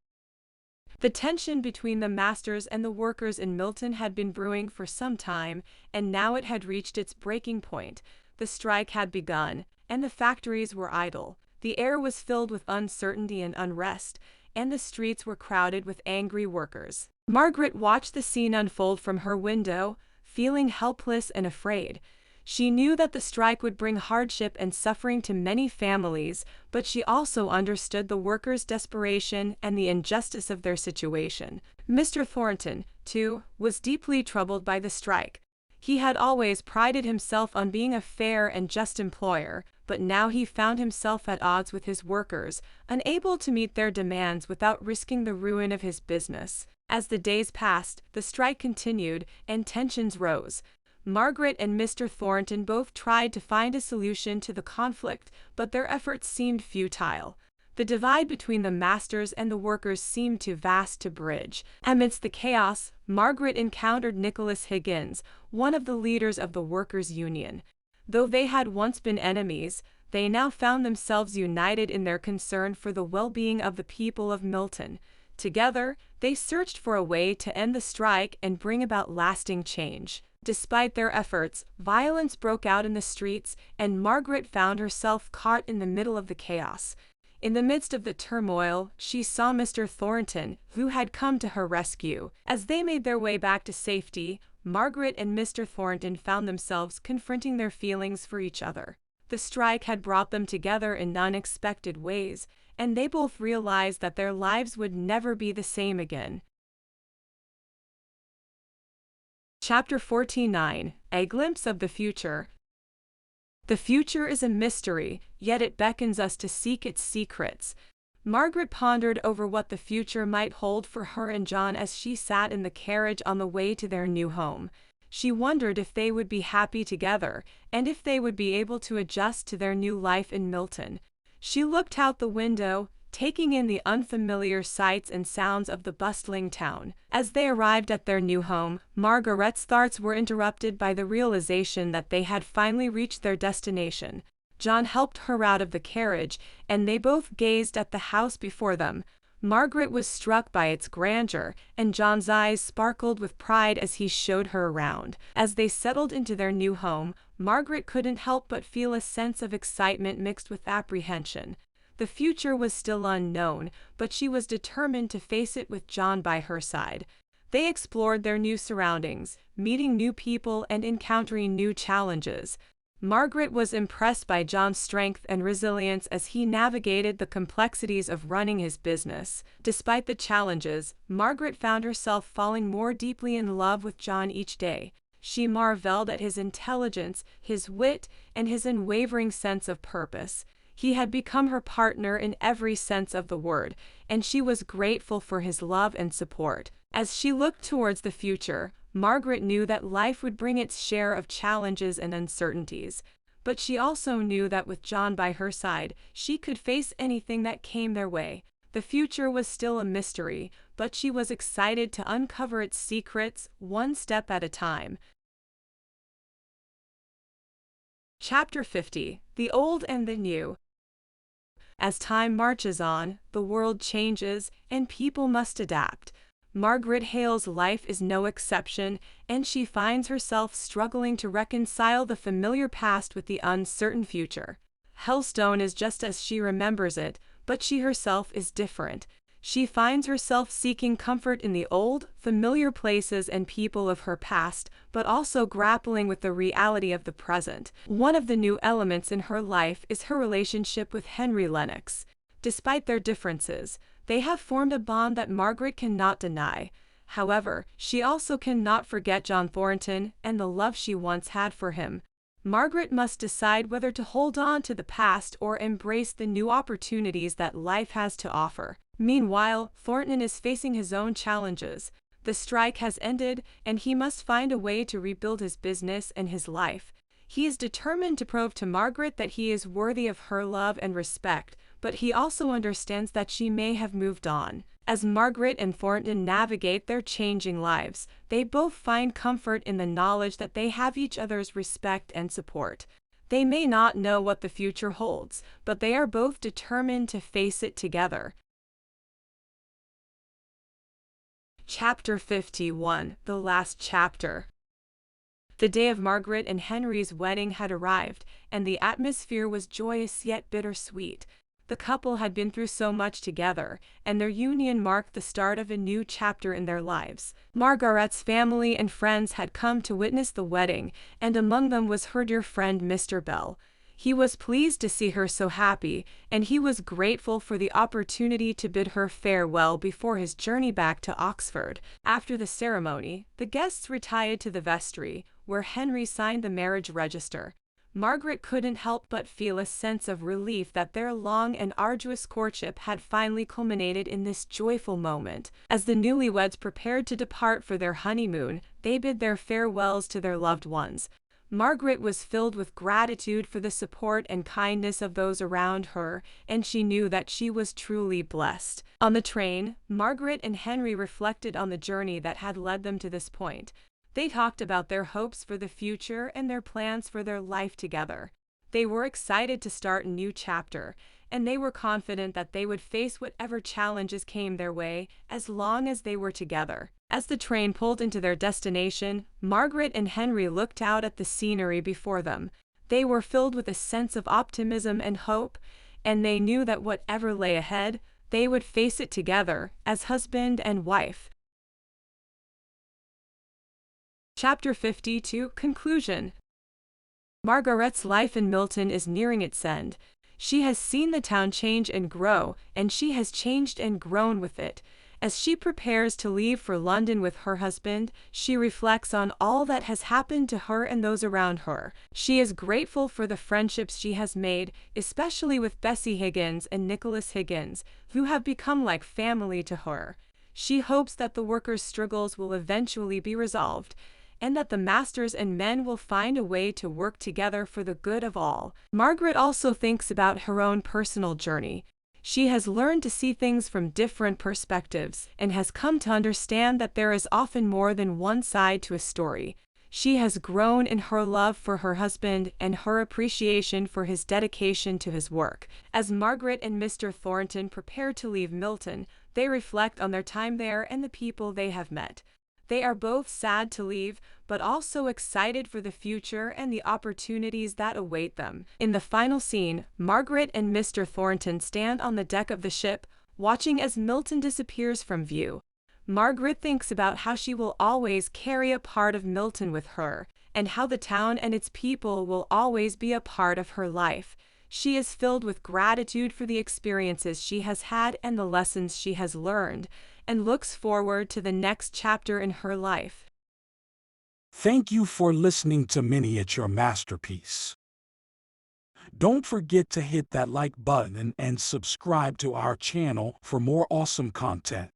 Speaker 2: The tension between the masters and the workers in Milton had been brewing for some time, and now it had reached its breaking point. The strike had begun, and the factories were idle. The air was filled with uncertainty and unrest, and the streets were crowded with angry workers. Margaret watched the scene unfold from her window, feeling helpless and afraid. She knew that the strike would bring hardship and suffering to many families, but she also understood the workers' desperation and the injustice of their situation. Mr. Thornton, too, was deeply troubled by the strike. He had always prided himself on being a fair and just employer, but now he found himself at odds with his workers, unable to meet their demands without risking the ruin of his business. As the days passed, the strike continued, and tensions rose. Margaret and Mr. Thornton both tried to find a solution to the conflict, but their efforts seemed futile. The divide between the masters and the workers seemed too vast to bridge. Amidst the chaos, Margaret encountered Nicholas Higgins, one of the leaders of the workers' union. Though they had once been enemies, they now found themselves united in their concern for the well-being of the people of Milton. Together, they searched for a way to end the strike and bring about lasting change. Despite their efforts, violence broke out in the streets, and Margaret found herself caught in the middle of the chaos. In the midst of the turmoil, she saw Mr. Thornton, who had come to her rescue. As they made their way back to safety, Margaret and Mr. Thornton found themselves confronting their feelings for each other. The strike had brought them together in unexpected ways, and they both realized that their lives would never be the same again. Chapter 49, A Glimpse of the Future. The future is a mystery, yet it beckons us to seek its secrets. Margaret pondered over what the future might hold for her and John as she sat in the carriage on the way to their new home. She wondered if they would be happy together, and if they would be able to adjust to their new life in Milton. She looked out the window, taking in the unfamiliar sights and sounds of the bustling town. As they arrived at their new home, Margaret's thoughts were interrupted by the realization that they had finally reached their destination. John helped her out of the carriage, and they both gazed at the house before them. Margaret was struck by its grandeur, and John's eyes sparkled with pride as he showed her around. As they settled into their new home, Margaret couldn't help but feel a sense of excitement mixed with apprehension. The future was still unknown, but she was determined to face it with John by her side. They explored their new surroundings, meeting new people and encountering new challenges. Margaret was impressed by John's strength and resilience as he navigated the complexities of running his business. Despite the challenges, Margaret found herself falling more deeply in love with John each day. She marveled at his intelligence, his wit, and his unwavering sense of purpose. He had become her partner in every sense of the word, and she was grateful for his love and support. As she looked towards the future, Margaret knew that life would bring its share of challenges and uncertainties, but she also knew that with John by her side, she could face anything that came their way. The future was still a mystery, but she was excited to uncover its secrets, one step at a time. Chapter 50: The Old and the New. As time marches on, the world changes, and people must adapt. Margaret Hale's life is no exception, and she finds herself struggling to reconcile the familiar past with the uncertain future. Helstone is just as she remembers it, but she herself is different. She finds herself seeking comfort in the old, familiar places and people of her past, but also grappling with the reality of the present. One of the new elements in her life is her relationship with Henry Lennox. Despite their differences, they have formed a bond that Margaret cannot deny. However, she also cannot forget John Thornton and the love she once had for him. Margaret must decide whether to hold on to the past or embrace the new opportunities that life has to offer. Meanwhile, Thornton is facing his own challenges. The strike has ended, and he must find a way to rebuild his business and his life. He is determined to prove to Margaret that he is worthy of her love and respect, but he also understands that she may have moved on. As Margaret and Thornton navigate their changing lives, they both find comfort in the knowledge that they have each other's respect and support. They may not know what the future holds, but they are both determined to face it together. Chapter 51: The Last Chapter. The day of Margaret and Henry's wedding had arrived, and the atmosphere was joyous yet bittersweet. The couple had been through so much together, and their union marked the start of a new chapter in their lives. Margaret's family and friends had come to witness the wedding, and among them was her dear friend Mr. Bell. He was pleased to see her so happy, and he was grateful for the opportunity to bid her farewell before his journey back to Oxford. After the ceremony, the guests retired to the vestry, where Henry signed the marriage register. Margaret couldn't help but feel a sense of relief that their long and arduous courtship had finally culminated in this joyful moment. As the newlyweds prepared to depart for their honeymoon, they bid their farewells to their loved ones. Margaret was filled with gratitude for the support and kindness of those around her, and she knew that she was truly blessed. On the train, Margaret and Henry reflected on the journey that had led them to this point. They talked about their hopes for the future and their plans for their life together. They were excited to start a new chapter, and they were confident that they would face whatever challenges came their way as long as they were together. As the train pulled into their destination, Margaret and Henry looked out at the scenery before them. They were filled with a sense of optimism and hope, and they knew that whatever lay ahead, they would face it together as husband and wife. Chapter 52: Conclusion. Margaret's life in Milton is nearing its end. She has seen the town change and grow, and she has changed and grown with it. As she prepares to leave for London with her husband, she reflects on all that has happened to her and those around her. She is grateful for the friendships she has made, especially with Bessie Higgins and Nicholas Higgins, who have become like family to her. She hopes that the workers' struggles will eventually be resolved, and that the masters and men will find a way to work together for the good of all. Margaret also thinks about her own personal journey. She has learned to see things from different perspectives and has come to understand that there is often more than one side to a story. She has grown in her love for her husband and her appreciation for his dedication to his work. As Margaret and Mr. Thornton prepare to leave Milton, they reflect on their time there and the people they have met. They are both sad to leave, but also excited for the future and the opportunities that await them. In the final scene, Margaret and Mr. Thornton stand on the deck of the ship, watching as Milton disappears from view. Margaret thinks about how she will always carry a part of Milton with her, and how the town and its people will always be a part of her life. She is filled with gratitude for the experiences she has had and the lessons she has learned, and looks forward to the next chapter in her life.
Speaker 1: Thank you for listening to Miniature Masterpiece. Don't forget to hit that like button and subscribe to our channel for more awesome content.